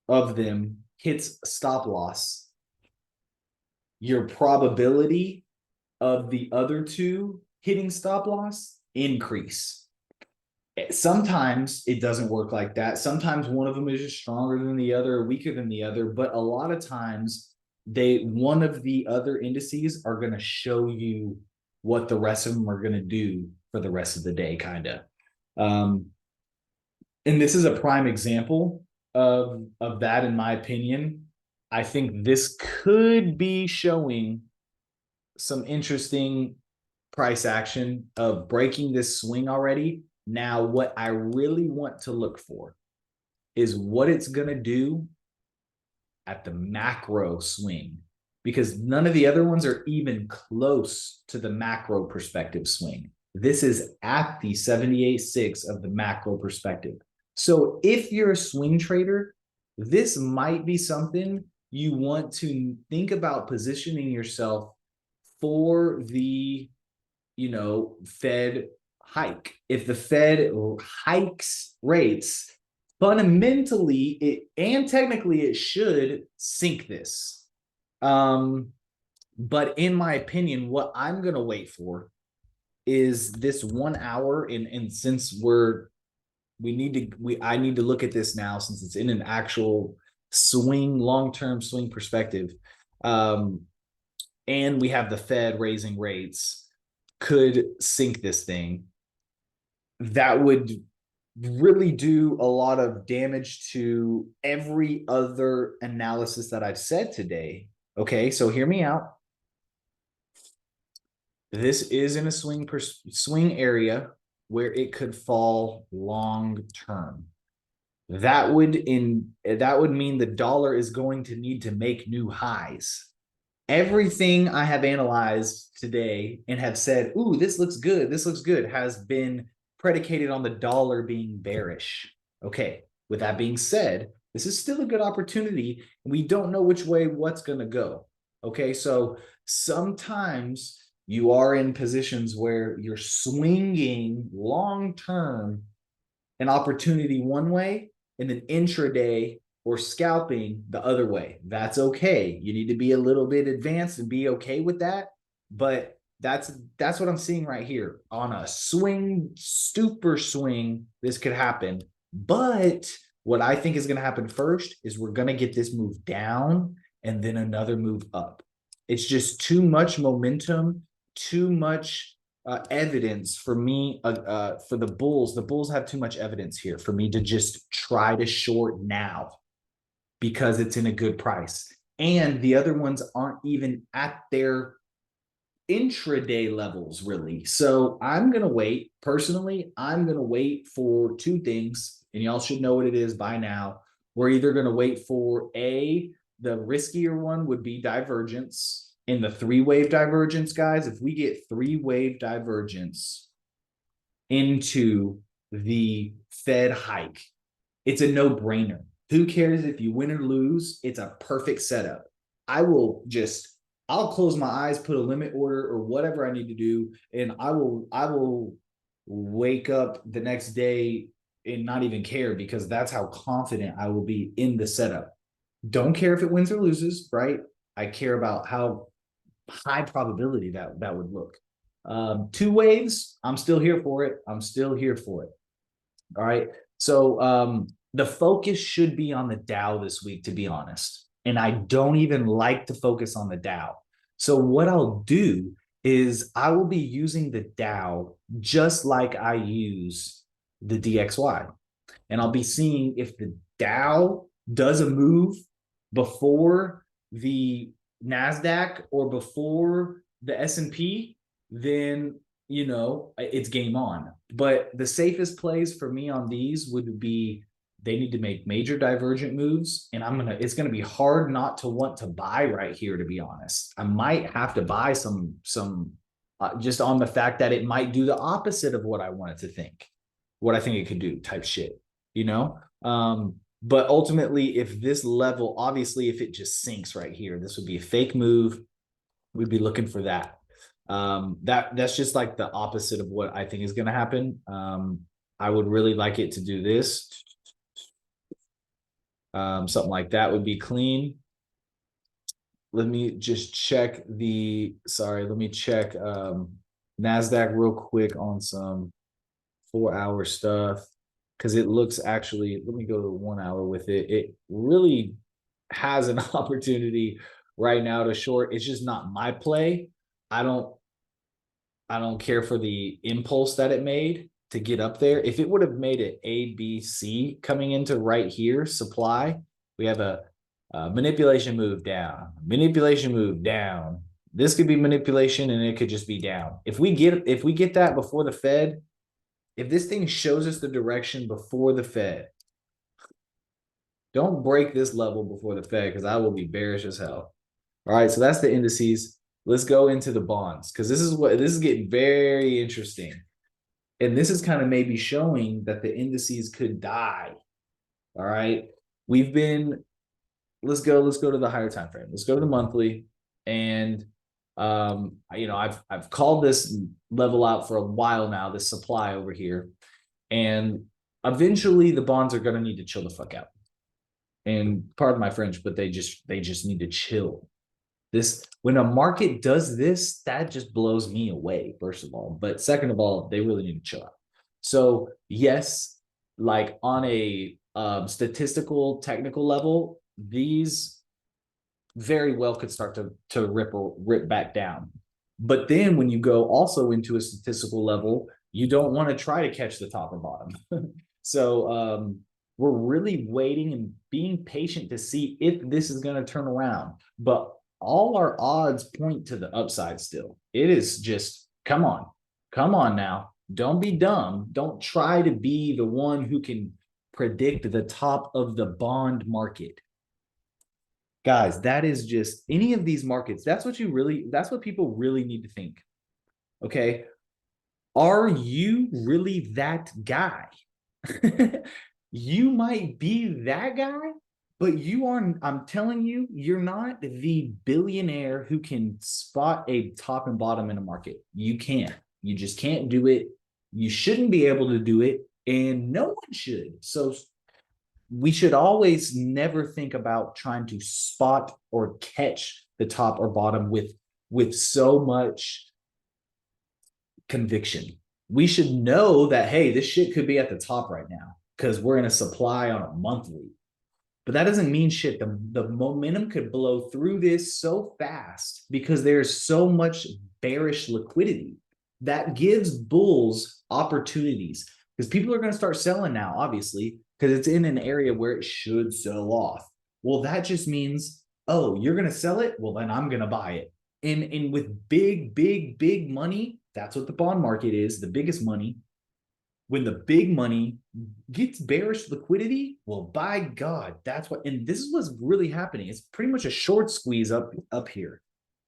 of them hits stop loss, your probability of the other two hitting stop loss increase. Sometimes it doesn't work like that. Sometimes one of them is just stronger than the other, weaker than the other. But a lot of times, one of the other indices are going to show you what the rest of them are going to do for the rest of the day, kind of. And this is a prime example of that, in my opinion. I think this could be showing some interesting price action of breaking this swing already. Now, what I really want to look for is what it's going to do at the macro swing, because none of the other ones are even close to the macro perspective swing. This is at the 78.6 of the macro perspective. So if you're a swing trader, this might be something you want to think about positioning yourself for the, Fed hike. If the Fed hikes rates, fundamentally and technically it should sink this. But in my opinion, what I'm going to wait for is this 1 hour. And since I need to look at this now since it's in an actual long-term swing perspective. And we have the Fed raising rates could sink this thing. That would really do a lot of damage to every other analysis that I've said today. Okay, so hear me out. This is in a swing area where it could fall long term. That would mean the dollar is going to need to make new highs. Everything I have analyzed today and have said, ooh, this looks good, has been predicated on the dollar being bearish. Okay, with that being said, this is still a good opportunity. We don't know which way what's going to go. Okay, so sometimes you are in positions where you're swinging long-term an opportunity one way and then intraday or scalping the other way. That's okay. You need to be a little bit advanced and be okay with that. But that's what I'm seeing right here. On a swing, super swing, this could happen. But what I think is going to happen first is we're going to get this move down and then another move up. It's just too much momentum, too much evidence for me, for the bulls. The bulls have too much evidence here for me to just try to short now because it's in a good price. And the other ones aren't even at their intraday levels, really. So I'm going to wait. Personally, I'm going to wait for two things, and y'all should know what it is by now. We're either going to wait for the riskier one would be divergence. In the 3-wave divergence, guys, if we get 3-wave divergence into the Fed hike, it's a no-brainer. Who cares if you win or lose? It's a perfect setup. I'll close my eyes, put a limit order or whatever I need to do, and I will wake up the next day and not even care because that's how confident I will be in the setup. Don't care if it wins or loses, right? I care about how high probability that would look. 2 waves, I'm still here for it. All right. So the focus should be on the Dow this week, to be honest. And I don't even like to focus on the Dow. So what I'll do is I will be using the Dow just like I use the DXY. And I'll be seeing if the Dow does a move before the NASDAQ or before the S&P, then, it's game on. But the safest plays for me on these would be they need to make major divergent moves. And it's going to be hard not to want to buy right here, to be honest. I might have to buy some just on the fact that it might do the opposite of what I wanted to think, what I think it could do type shit, but ultimately, if this level, obviously, if it just sinks right here, this would be a fake move. We'd be looking for that. That's just like the opposite of what I think is going to happen. I would really like it to do this. Something like that would be clean. Let me just check let me check NASDAQ real quick on some 4-hour stuff. Because it looks actually, let me go to 1 hour with it. It really has an opportunity right now to short. It's just not my play. I don't care for the impulse that it made to get up there. If it would have made it A, B, C coming into right here, supply, we have a manipulation move down, This could be manipulation and it could just be down. If we get that before the Fed, if this thing shows us the direction before the Fed, don't break this level before the Fed because I will be bearish as hell. All right, so that's the indices. Let's go into the bonds because this is getting very interesting. And this is kind of maybe showing that the indices could die. All right. We've been, let's go to the higher time frame. Let's go to the monthly. And I've called this level out for a while now, this supply over here. And eventually the bonds are going to need to chill the fuck out. And pardon my French, but they just need to chill. This, when a market does this, that just blows me away, first of all. But second of all, they really need to chill out. So yes, like on a statistical technical level, these very well could start to rip back down. But then when you go also into a statistical level, you don't want to try to catch the top or bottom. So we're really waiting and being patient to see if this is going to turn around. But all our odds point to the upside still. It is just, come on now. Don't be dumb. Don't try to be the one who can predict the top of the bond market. Guys, that is just any of these markets. That's what people really need to think. Okay. Are you really that guy? You might be that guy, but you aren't. I'm telling you, you're not the billionaire who can spot a top and bottom in a market. You can't. You just can't do it. You shouldn't be able to do it, and no one should. So we should always never think about trying to spot or catch the top or bottom with so much conviction. We should know that, hey, this shit could be at the top right now because we're in a supply on a monthly. But that doesn't mean shit. The momentum could blow through this so fast because there's so much bearish liquidity that gives bulls opportunities, because people are going to start selling now, obviously, because it's in an area where it should sell off. Well, that just means, oh, you're going to sell it? Well, then I'm going to buy it. And with big money, that's what the bond market is, the biggest money. When the big money gets bearish liquidity, well, by God, that's what, and this is what's really happening. It's pretty much a short squeeze up here.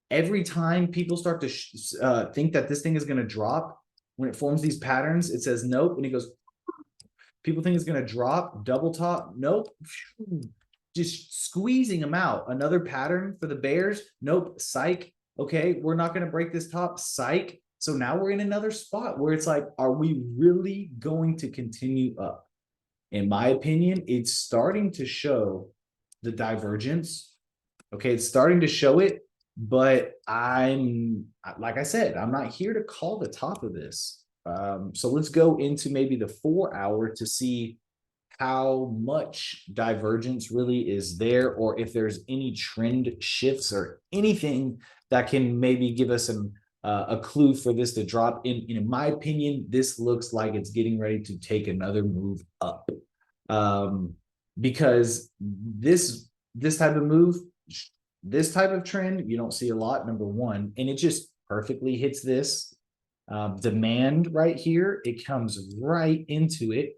Every time people start to think that this thing is going to drop, when it forms these patterns, it says nope, and it goes, people think it's going to drop, double top, nope, just squeezing them out. Another pattern for the bears, nope, psych, okay, we're not going to break this top, psych. So now we're in another spot where it's like, are we really going to continue up? In my opinion, it's starting to show the divergence. Okay, it's starting to show it, but like I said, I'm not here to call the top of this. So let's go into maybe the 4 hour to see how much divergence really is there, or if there's any trend shifts or anything that can maybe give us a clue for this to drop. In my opinion, this looks like it's getting ready to take another move up, because this type of move, this type of trend, you don't see a lot, number one, and it just perfectly hits this demand right here. It comes right into it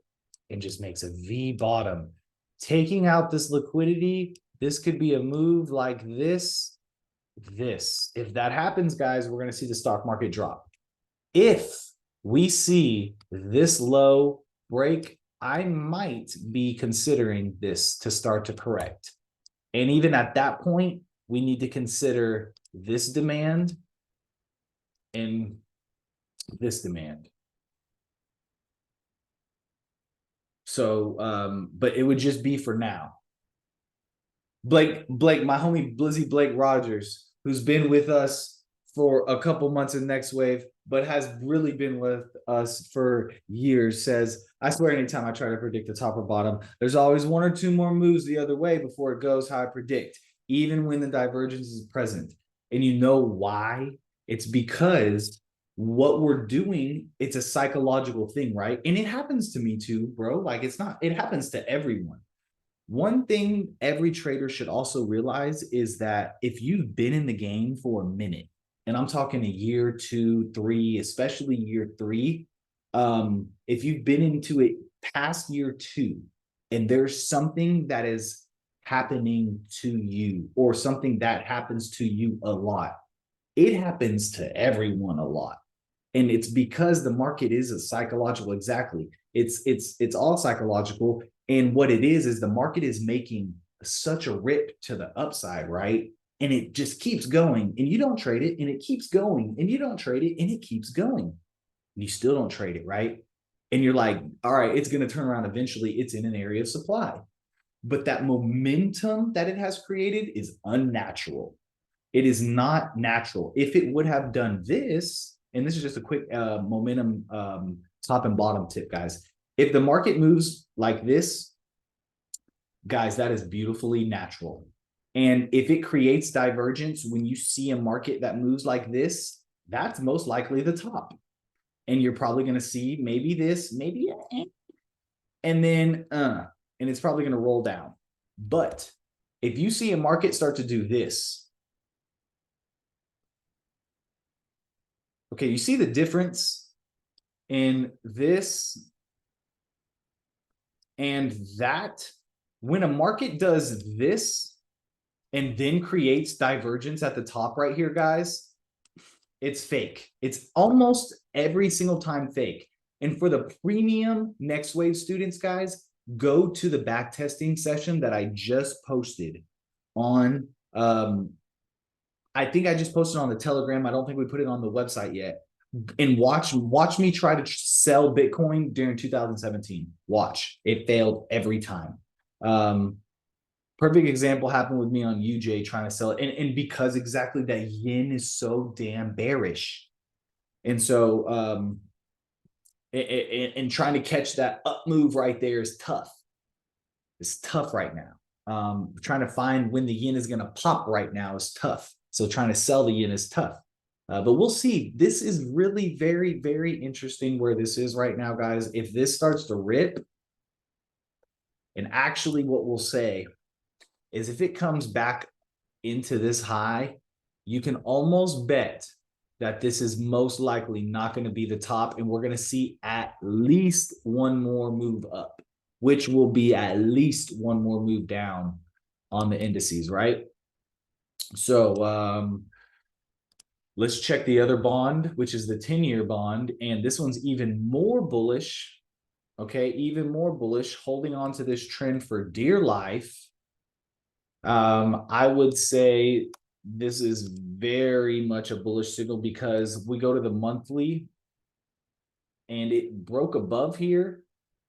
and just makes a V bottom, taking out this liquidity. This could be a move like this. If that happens, guys, we're going to see the stock market drop. If we see this low break, I might be considering this to start to correct. And even at that point, we need to consider this demand and this demand. So, but it would just be for now. Blake, my homie Blizzy Blake Rogers, who's been with us for a couple months in Next Wave, but has really been with us for years, says, I swear anytime I try to predict the top or bottom, there's always one or two more moves the other way before it goes how I predict, even when the divergence is present. And you know why? It's because what we're doing, it's a psychological thing, right? And it happens to me too, bro. Like, it happens to everyone. One thing every trader should also realize is that if you've been in the game for a minute, and I'm talking a year, 2, 3, especially year 3, if you've been into it past year 2, and there's something that is happening to you, or something that happens to you a lot, it happens to everyone a lot. And it's because the market is a psychological, exactly. It's all psychological. And what it is the market is making such a rip to the upside, right? And it just keeps going, and you don't trade it, and it keeps going, and you don't trade it, and it keeps going. And you still don't trade it, right? And you're like, all right, it's going to turn around eventually. It's in an area of supply. But that momentum that it has created is unnatural. It is not natural. If it would have done this, and this is just a quick momentum top and bottom tip, guys. If the market moves like this, guys, that is beautifully natural. And if it creates divergence when you see a market that moves like this, that's most likely the top. And you're probably going to see maybe this, maybe, and then, and it's probably going to roll down. But if you see a market start to do this, okay, you see the difference in this and that. When a market does this and then creates divergence at the top right here, guys, it's fake. It's almost every single time fake. And for the premium Next Wave students, guys, go to the back testing session that I just posted on I think I just posted on the Telegram. I don't think we put it on the website yet. And watch me try to sell Bitcoin during 2017. Watch. It failed every time. Perfect example happened with me on UJ trying to sell it. And because exactly that yen is so damn bearish. And so and trying to catch that up move right there is tough. It's tough right now. Trying to find when the yen is going to pop right now is tough. So trying to sell the yen is tough. But we'll see. This is really very, very interesting where this is right now, guys. If this starts to rip, and actually what we'll say is if it comes back into this high, you can almost bet that this is most likely not going to be the top, and we're going to see at least one more move up, which will be at least one more move down on the indices, right? So let's check the other bond, which is the 10-year bond, and this one's even more bullish. Okay, even more bullish, holding on to this trend for dear life. I would say this is very much a bullish signal because we go to the monthly and it broke above here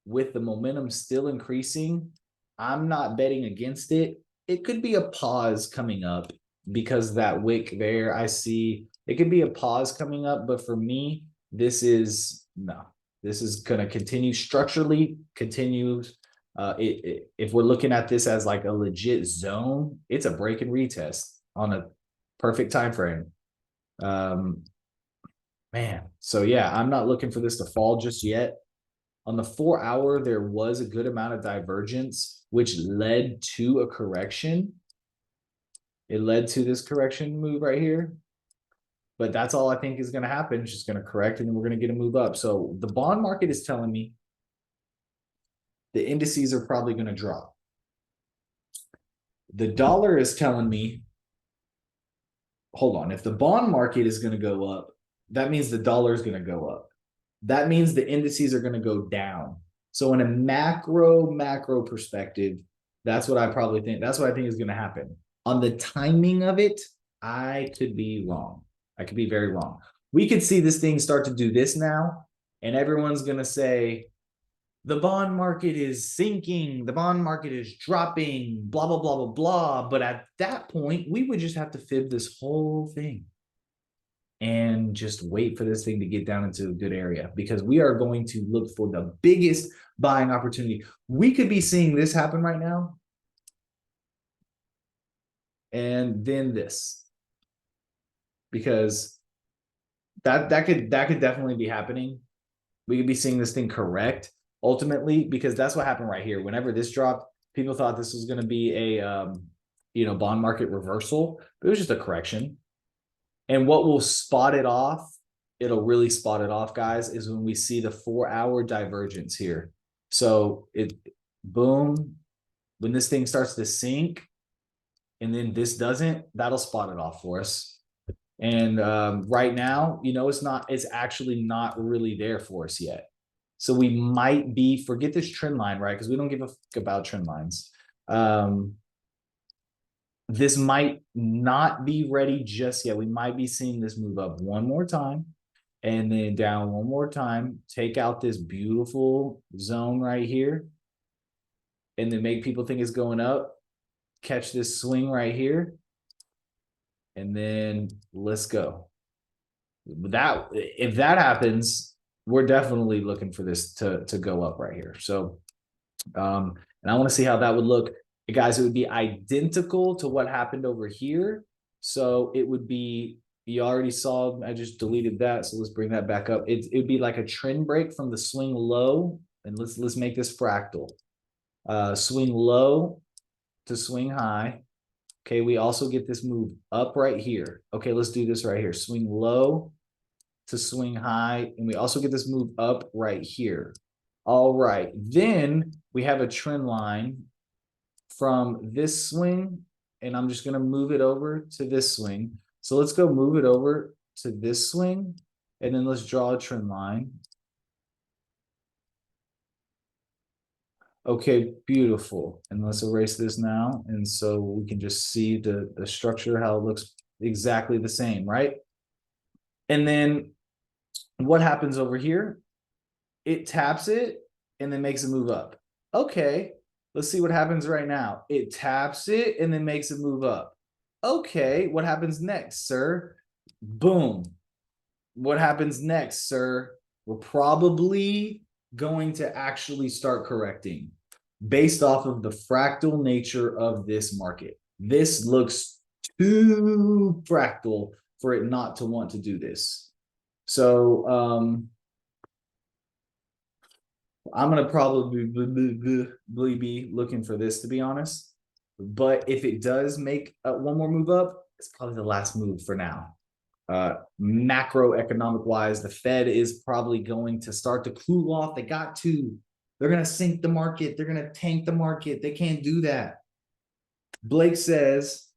with the momentum still increasing. I'm not betting against it. It could be a pause coming up because that wick there, I see it could be a pause coming up. But for me, this is no, this is going to continue structurally, continues. If we're looking at this as like a legit zone, it's a break and retest on a perfect time frame. Man, so yeah, I'm not looking for this to fall just yet. On the 4-hour, there was a good amount of divergence, which led to a correction. It led to this correction move right here. But that's all I think is going to happen. It's just going to correct, and then we're going to get a move up. So the bond market is telling me the indices are probably going to drop. The dollar is telling me, hold on, if the bond market is going to go up, that means the dollar is going to go up. That means the indices are going to go down. So in a macro perspective, that's what I probably think. That's what I think is going to happen. On the timing of it, I could be wrong. I could be very wrong. We could see this thing start to do this now, and everyone's going to say, the bond market is sinking, the bond market is dropping, blah, blah, blah, blah, blah. But at that point, we would just have to fib this whole thing and just wait for this thing to get down into a good area, because we are going to look for the biggest buying opportunity. We could be seeing this happen right now. And then this, because that could definitely be happening. We could be seeing this thing correct ultimately, because that's what happened right here. Whenever this dropped, people thought this was going to be a bond market reversal, but it was just a correction. And what will spot it off, it'll really spot it off, guys, is when we see the 4-hour divergence here. So it, boom, when this thing starts to sink and then this doesn't, that'll spot it off for us. And right now, it's actually not really there for us yet. So we might be, forget this trend line, right? Because we don't give a fuck about trend lines. This might not be ready just yet. We might be seeing this move up one more time and then down one more time, take out this beautiful zone right here, and then make people think it's going up, catch this swing right here, and then let's go. If that happens, we're definitely looking for this to go up right here. So and I want to see how that would look. Guys, it would be identical to what happened over here. So it would be, you already saw, I just deleted that. So let's bring that back up. It would be like a trend break from the swing low. And let's make this fractal. Swing low to swing high. Okay, we also get this move up right here. Okay, let's do this right here. Swing low to swing high. And we also get this move up right here. All right, then we have a trend line from this swing, and I'm just going to move it over to this swing. So let's go move it over to this swing, and then let's draw a trend line. Okay, beautiful. And let's erase this now. And so we can just see the structure, how it looks exactly the same, right? And then what happens over here? It taps it and then makes a move up. Okay, let's see what happens right now. It taps it and then makes it move up. Okay, what happens next, sir? Boom. What happens next, sir? We're probably going to actually start correcting based off of the fractal nature of this market. This looks too fractal for it not to want to do this. So I'm going to probably be looking for this, to be honest. But if it does make one more move up, it's probably the last move for now. Macroeconomic wise, the Fed is probably going to start to cool off. They got to. They're going to sink the market. They're going to tank the market. They can't do that. Blake says,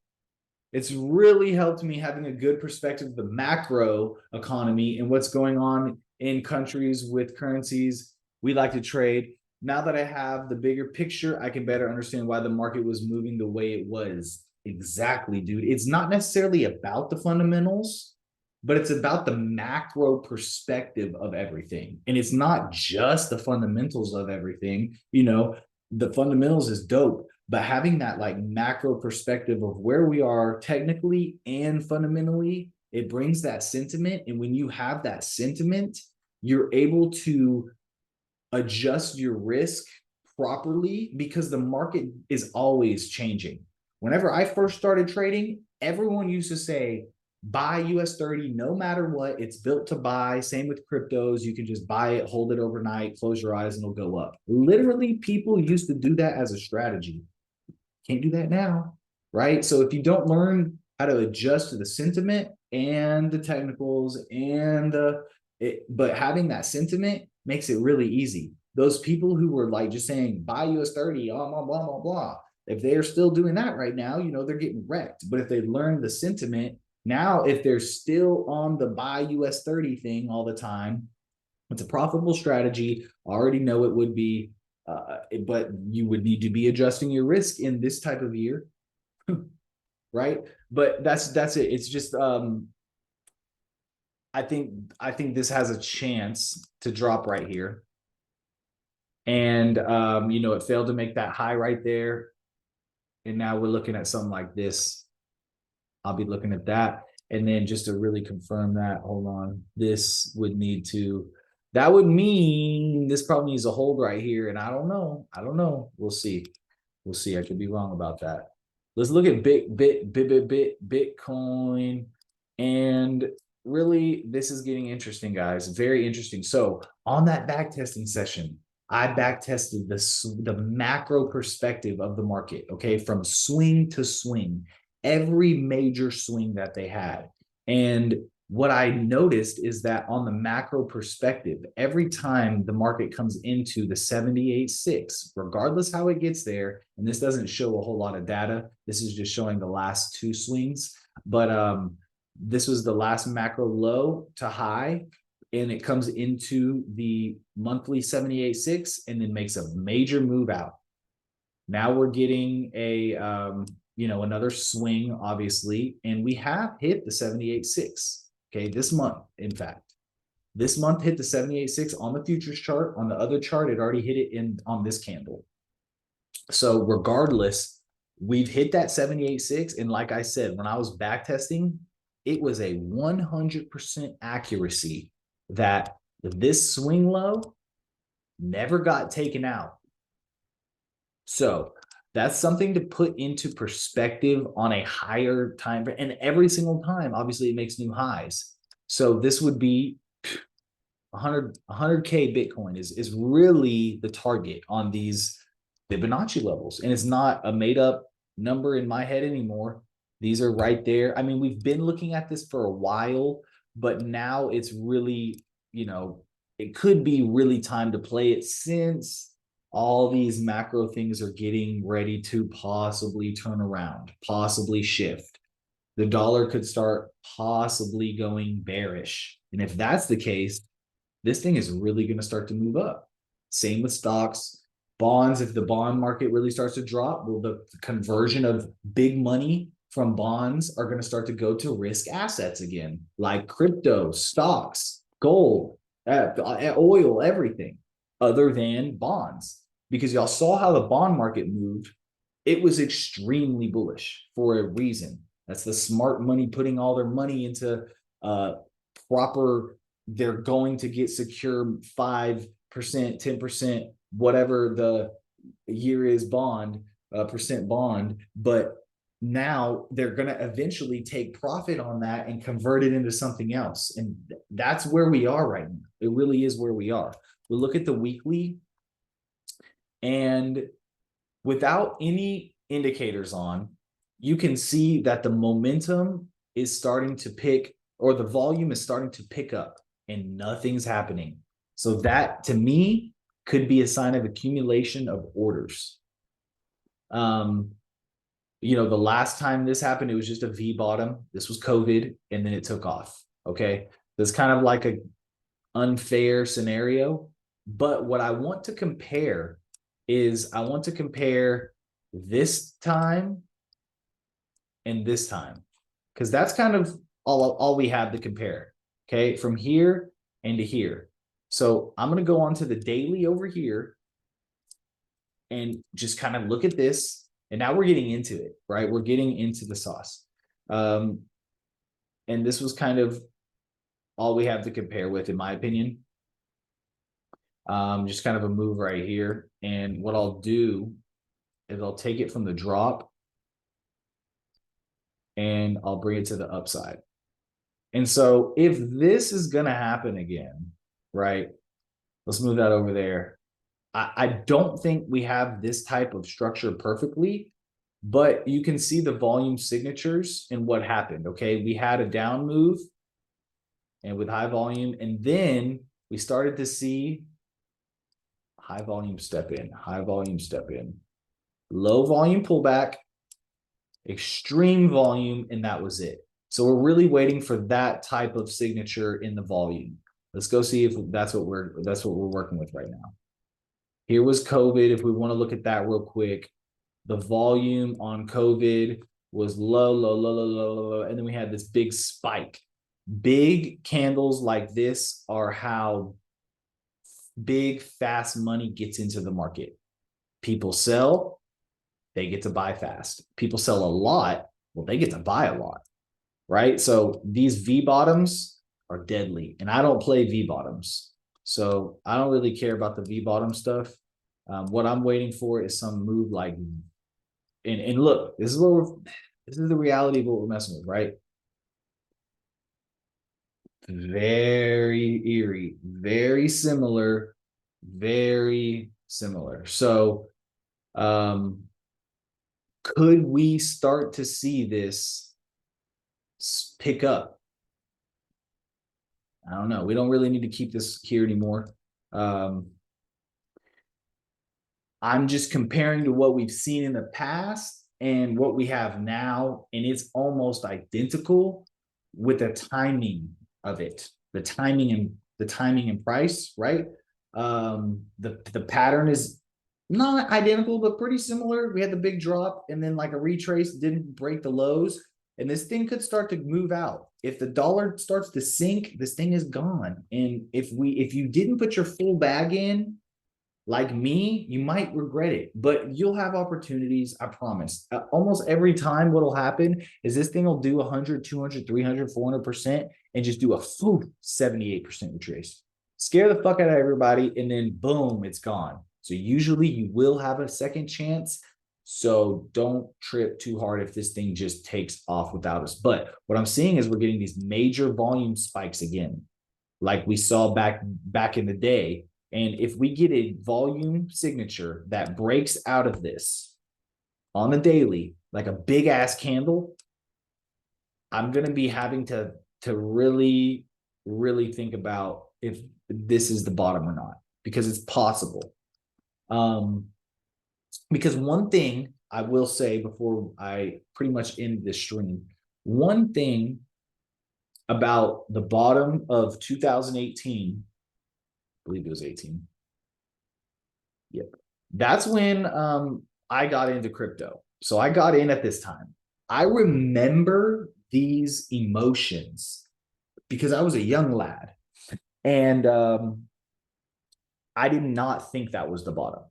it's really helped me having a good perspective of the macro economy and what's going on in countries with currencies we like to trade. Now that I have the bigger picture, I can better understand why the market was moving the way it was. Exactly, dude. It's not necessarily about the fundamentals, but it's about the macro perspective of everything. And it's not just the fundamentals of everything. The fundamentals is dope, but having that like macro perspective of where we are technically and fundamentally, it brings that sentiment. And when you have that sentiment, you're able to adjust your risk properly because the market is always changing. Whenever I first started trading, everyone used to say, buy US 30 no matter what. It's built to buy. Same with cryptos. You can just buy it, hold it overnight, close your eyes, and it'll go up. Literally, people used to do that as a strategy. Can't do that now, right? So if you don't learn how to adjust to the sentiment and the technicals but having that sentiment makes it really easy. Those people who were like just saying buy US 30, blah, blah, blah, blah, blah. If they are still doing that right now, they're getting wrecked. But if they learn the sentiment, now if they're still on the buy US 30 thing all the time, it's a profitable strategy. I already know it would be, but you would need to be adjusting your risk in this type of year, right? But that's it. It's just I think this has a chance to drop right here. And it failed to make that high right there. And now we're looking at something like this. I'll be looking at that. And then just to really confirm that, hold on, this would need to, that would mean this probably needs a hold right here. And I don't know. We'll see. I could be wrong about that. Let's look at Bitcoin. And really, this is getting interesting, guys. Very interesting. So on that back testing session, I back tested the macro perspective of the market, okay, from swing to swing, every major swing that they had. And what I noticed is that on the macro perspective, every time the market comes into the 78.6, regardless how it gets there, and this doesn't show a whole lot of data, this is just showing the last two swings, but This was the last macro low to high, and it comes into the monthly 78.6 and then makes a major move out. Now we're getting a another swing, obviously, and we have hit the 78.6. Okay, this month, in fact, this month hit the 78.6 on the futures chart. On the other chart, it already hit it on this candle. So regardless, we've hit that 78.6, and like I said, when I was back testing, it was a 100% accuracy that this swing low never got taken out. So that's something to put into perspective on a higher time. And every single time, obviously, it makes new highs. So this would be 100K Bitcoin is really the target on these Fibonacci levels. And it's not a made up number in my head anymore. These are right there. I mean, we've been looking at this for a while, but now it's really, it could be really time to play it, since all these macro things are getting ready to possibly turn around, possibly shift. The dollar could start possibly going bearish. And if that's the case, this thing is really going to start to move up. Same with stocks, bonds. If the bond market really starts to drop, well, the conversion of big money from bonds are going to start to go to risk assets again, like crypto, stocks, gold, oil, everything other than bonds. Because y'all saw how the bond market moved. It was extremely bullish for a reason. That's the smart money putting all their money into proper, they're going to get secure 5%, 10%, whatever the year is bond, percent bond. But now they're going to eventually take profit on that and convert it into something else. And that's where we are right now. It really is where we are. We look at the weekly, and without any indicators on, you can see that the momentum is starting to pick, or the volume is starting to pick up, and nothing's happening. So that, to me, could be a sign of accumulation of orders. The last time this happened, it was just a V bottom. This was COVID, and then it took off. Okay. That's kind of like a unfair scenario. But what I want to compare is I want to compare this time and this time, because that's kind of all we have to compare. Okay, from here and to here. So I'm going to go on to the daily over here and just kind of look at this. And now we're getting into it, right? We're getting into the sauce. And this was kind of all we have to compare with, in my opinion. Just kind of a move right here. And what I'll do is I'll take it from the drop and I'll bring it to the upside. And so if this is going to happen again, right? Let's move that over there. I don't think we have this type of structure perfectly, but you can see the volume signatures and what happened. Okay, we had a down move and with high volume, and then we started to see high volume step in, high volume step in, low volume pullback, extreme volume, and that was it. So we're really waiting for that type of signature in the volume. Let's go see if that's what we're working with right now. Here was COVID. If we want to look at that real quick, the volume on COVID was low, low, low, low, low, low, and then we had this big spike. Big candles like this are how big, fast money gets into the market. People sell, they get to buy fast. People sell a lot, well, they get to buy a lot, right? So these V bottoms are deadly, and I don't play V bottoms. So I don't really care about the V bottom stuff. What I'm waiting for is some move like, and look, this is the reality of what we're messing with, right? Very eerie, very similar, very similar. So, could we start to see this pick up? I don't know. We don't really need to keep this here anymore. I'm just comparing to what we've seen in the past and what we have now, and it's almost identical. with the timing of it, the timing and price, right? The pattern is not identical, but pretty similar. We had the big drop and then like a retrace, didn't break the lows. And this thing could start to move out. If the dollar starts to sink, this thing is gone. And if you didn't put your full bag in, like me, you might regret it, but you'll have opportunities. I promise. Almost every time what'll happen is this thing will do 100, 200, 300, 400% and just do a 78% retrace. Scare the fuck out of everybody. And then boom, it's gone. So usually you will have a second chance. So don't trip too hard if this thing just takes off without us. But what I'm seeing is we're getting these major volume spikes again, like we saw back in the day. And if we get a volume signature that breaks out of this on the daily, like a big ass candle, I'm going to be having to really, really think about if this is the bottom or not, because it's possible. Because one thing I will say before I pretty much end this stream, one thing about the bottom of 2018, I believe it was 18. Yep. That's when I got into crypto. So I got in at this time. I remember these emotions because I was a young lad. And I did not think that was the bottom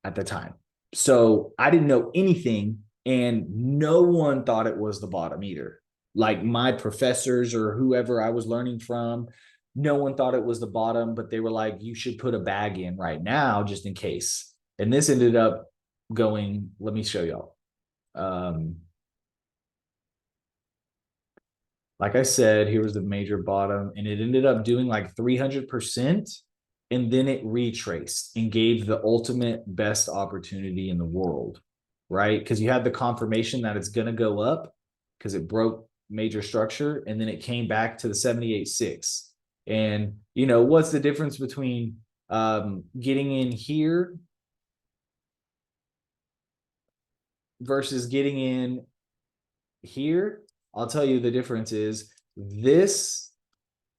at the time. So I didn't know anything, and no one thought it was the bottom either. Like my professors or whoever I was learning from, no one thought it was the bottom, but they were like, you should put a bag in right now just in case. And this ended up going, let me show y'all. Like I said, here was the major bottom, and it ended up doing like 300%. And then it retraced and gave the ultimate best opportunity in the world, right? Because you had the confirmation that it's going to go up because it broke major structure, and then it came back to the 78.6. And, you know, what's the difference between getting in here versus getting in here? I'll tell you the difference is this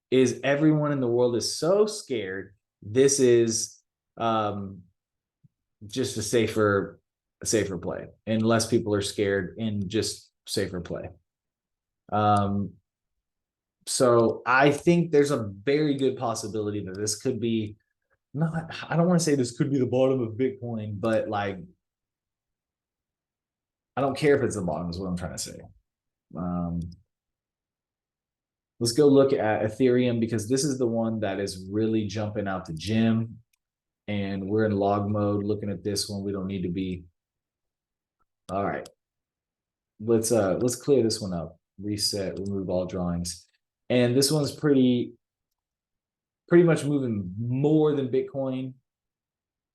is everyone in the world is so scared. This is just a safer play, and less people are scared and just safer play. So I think there's a very good possibility that this could be not, I don't want to say this could be the bottom of Bitcoin, but like, I don't care if it's the bottom is what I'm trying to say. Let's go look at Ethereum, because this is the one that is really jumping out the gym. And we're in log mode looking at this one. We don't need to be. All right. Let's clear this one up. Reset, remove all drawings. And this one's pretty much moving more than Bitcoin,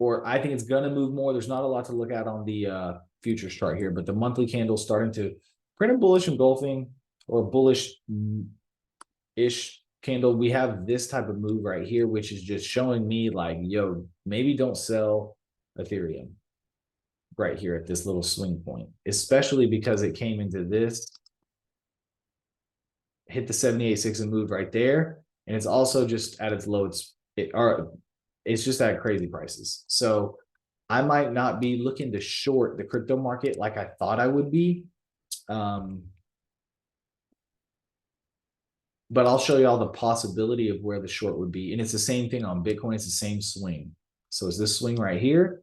or I think it's gonna move more. There's not a lot to look at on the futures chart here, but the monthly candle starting to print a bullish engulfing or bullish ish candle. We have this type of move right here, which is just showing me like, yo, maybe don't sell Ethereum right here at this little swing point, especially because it came into this, hit the 78.6 and moved right there. And it's also just at its low, it's just at crazy prices. So I might not be looking to short the crypto market like I thought I would be. But I'll show you all the possibility of where the short would be. And it's the same thing on Bitcoin. It's the same swing. So it's this swing right here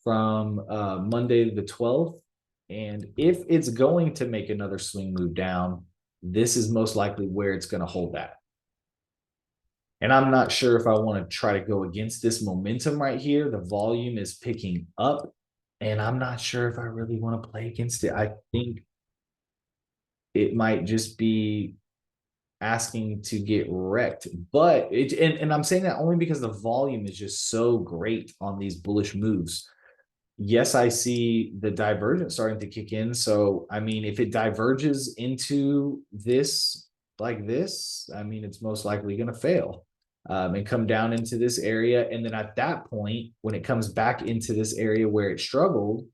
from Monday the 12th. And if it's going to make another swing move down, this is most likely where it's going to hold that. And I'm not sure if I want to try to go against this momentum right here. The volume is picking up, and I'm not sure if I really want to play against it. I think it might just be asking to get wrecked, but and I'm saying that only because the volume is just so great on these bullish moves. Yes, I see the divergence starting to kick in. So, I mean, if it diverges into this like this, I mean, it's most likely going to fail and come down into this area. And then at that point, when it comes back into this area where it struggled,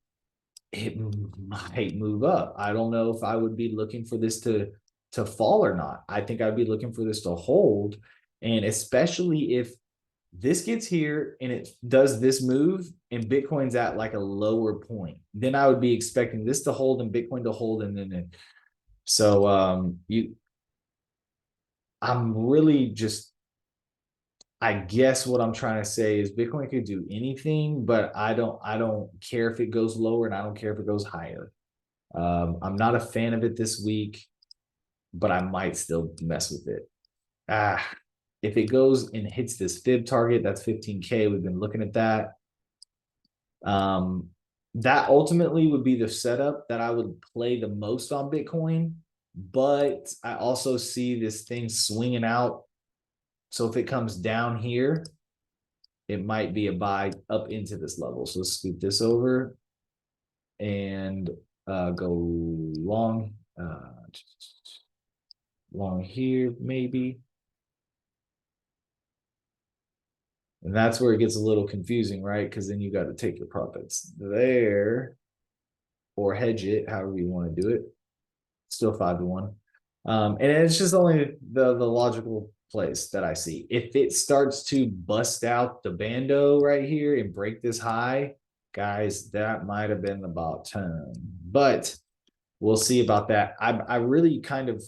it might move up. I don't know if I would be looking for this to to fall or not. I think I'd be looking for this to hold. And especially if this gets here and it does this move and Bitcoin's at like a lower point, then I would be expecting this to hold and Bitcoin to hold. And then, so I'm really just, I guess what I'm trying to say is Bitcoin could do anything, but I don't care if it goes lower and I don't care if it goes higher. I'm not a fan of it this week, but I might still mess with it. If it goes and hits this fib target, that's 15K. We've been looking at that. That ultimately would be the setup that I would play the most on Bitcoin, but I also see this thing swinging out. So if it comes down here, it might be a buy up into this level. So let's scoot this over and go long, long here maybe. And that's where it gets a little confusing, right? Because then you got to take your profits there or hedge it, however you want to do it. Still 5-1. And it's just only the logical place that I see. If it starts to bust out the bando right here and break this high, guys, that might have been about time. But we'll see about that. I really kind of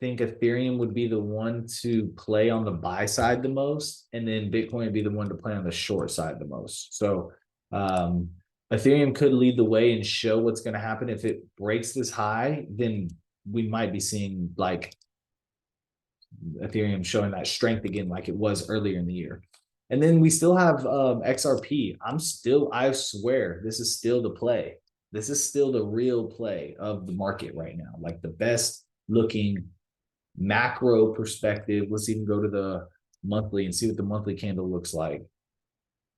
think Ethereum would be the one to play on the buy side the most, and then Bitcoin would be the one to play on the short side the most. So Ethereum could lead the way and show what's going to happen. If it breaks this high, then we might be seeing like Ethereum showing that strength again, like it was earlier in the year. And then we still have XRP. I swear, this is still the play. This is still the real play of the market right now. Like the best looking macro perspective. Let's even go to the monthly and see what the monthly candle looks like.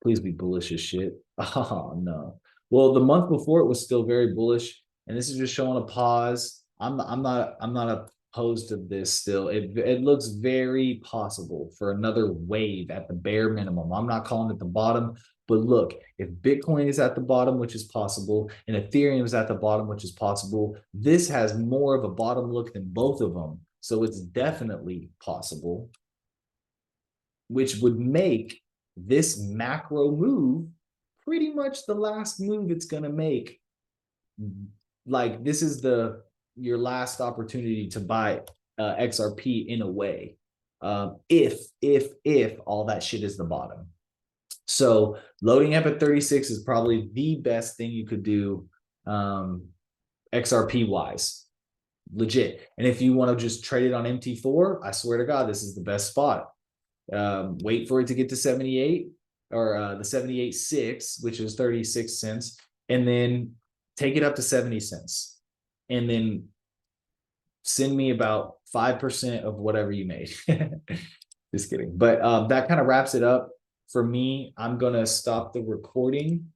Please be bullish as shit. Oh no. Well, the month before it was still very bullish, and this is just showing a pause. I'm not opposed to this still. It looks very possible for another wave at the bare minimum. I'm not calling it the bottom, but look, if Bitcoin is at the bottom, which is possible, and Ethereum is at the bottom, which is possible, this has more of a bottom look than both of them. So it's definitely possible, which would make this macro move pretty much the last move it's going to make. Like this is your last opportunity to buy XRP in a way. If all that shit is the bottom. So loading up at 36 is probably the best thing you could do XRP wise. Legit. And if you want to just trade it on MT4, I swear to God, this is the best spot. Wait for it to get to 78 or the 78.6, which is 36 cents, and then take it up to 70 cents. And then send me about 5% of whatever you made. Just kidding. But that kind of wraps it up for me. I'm going to stop the recording.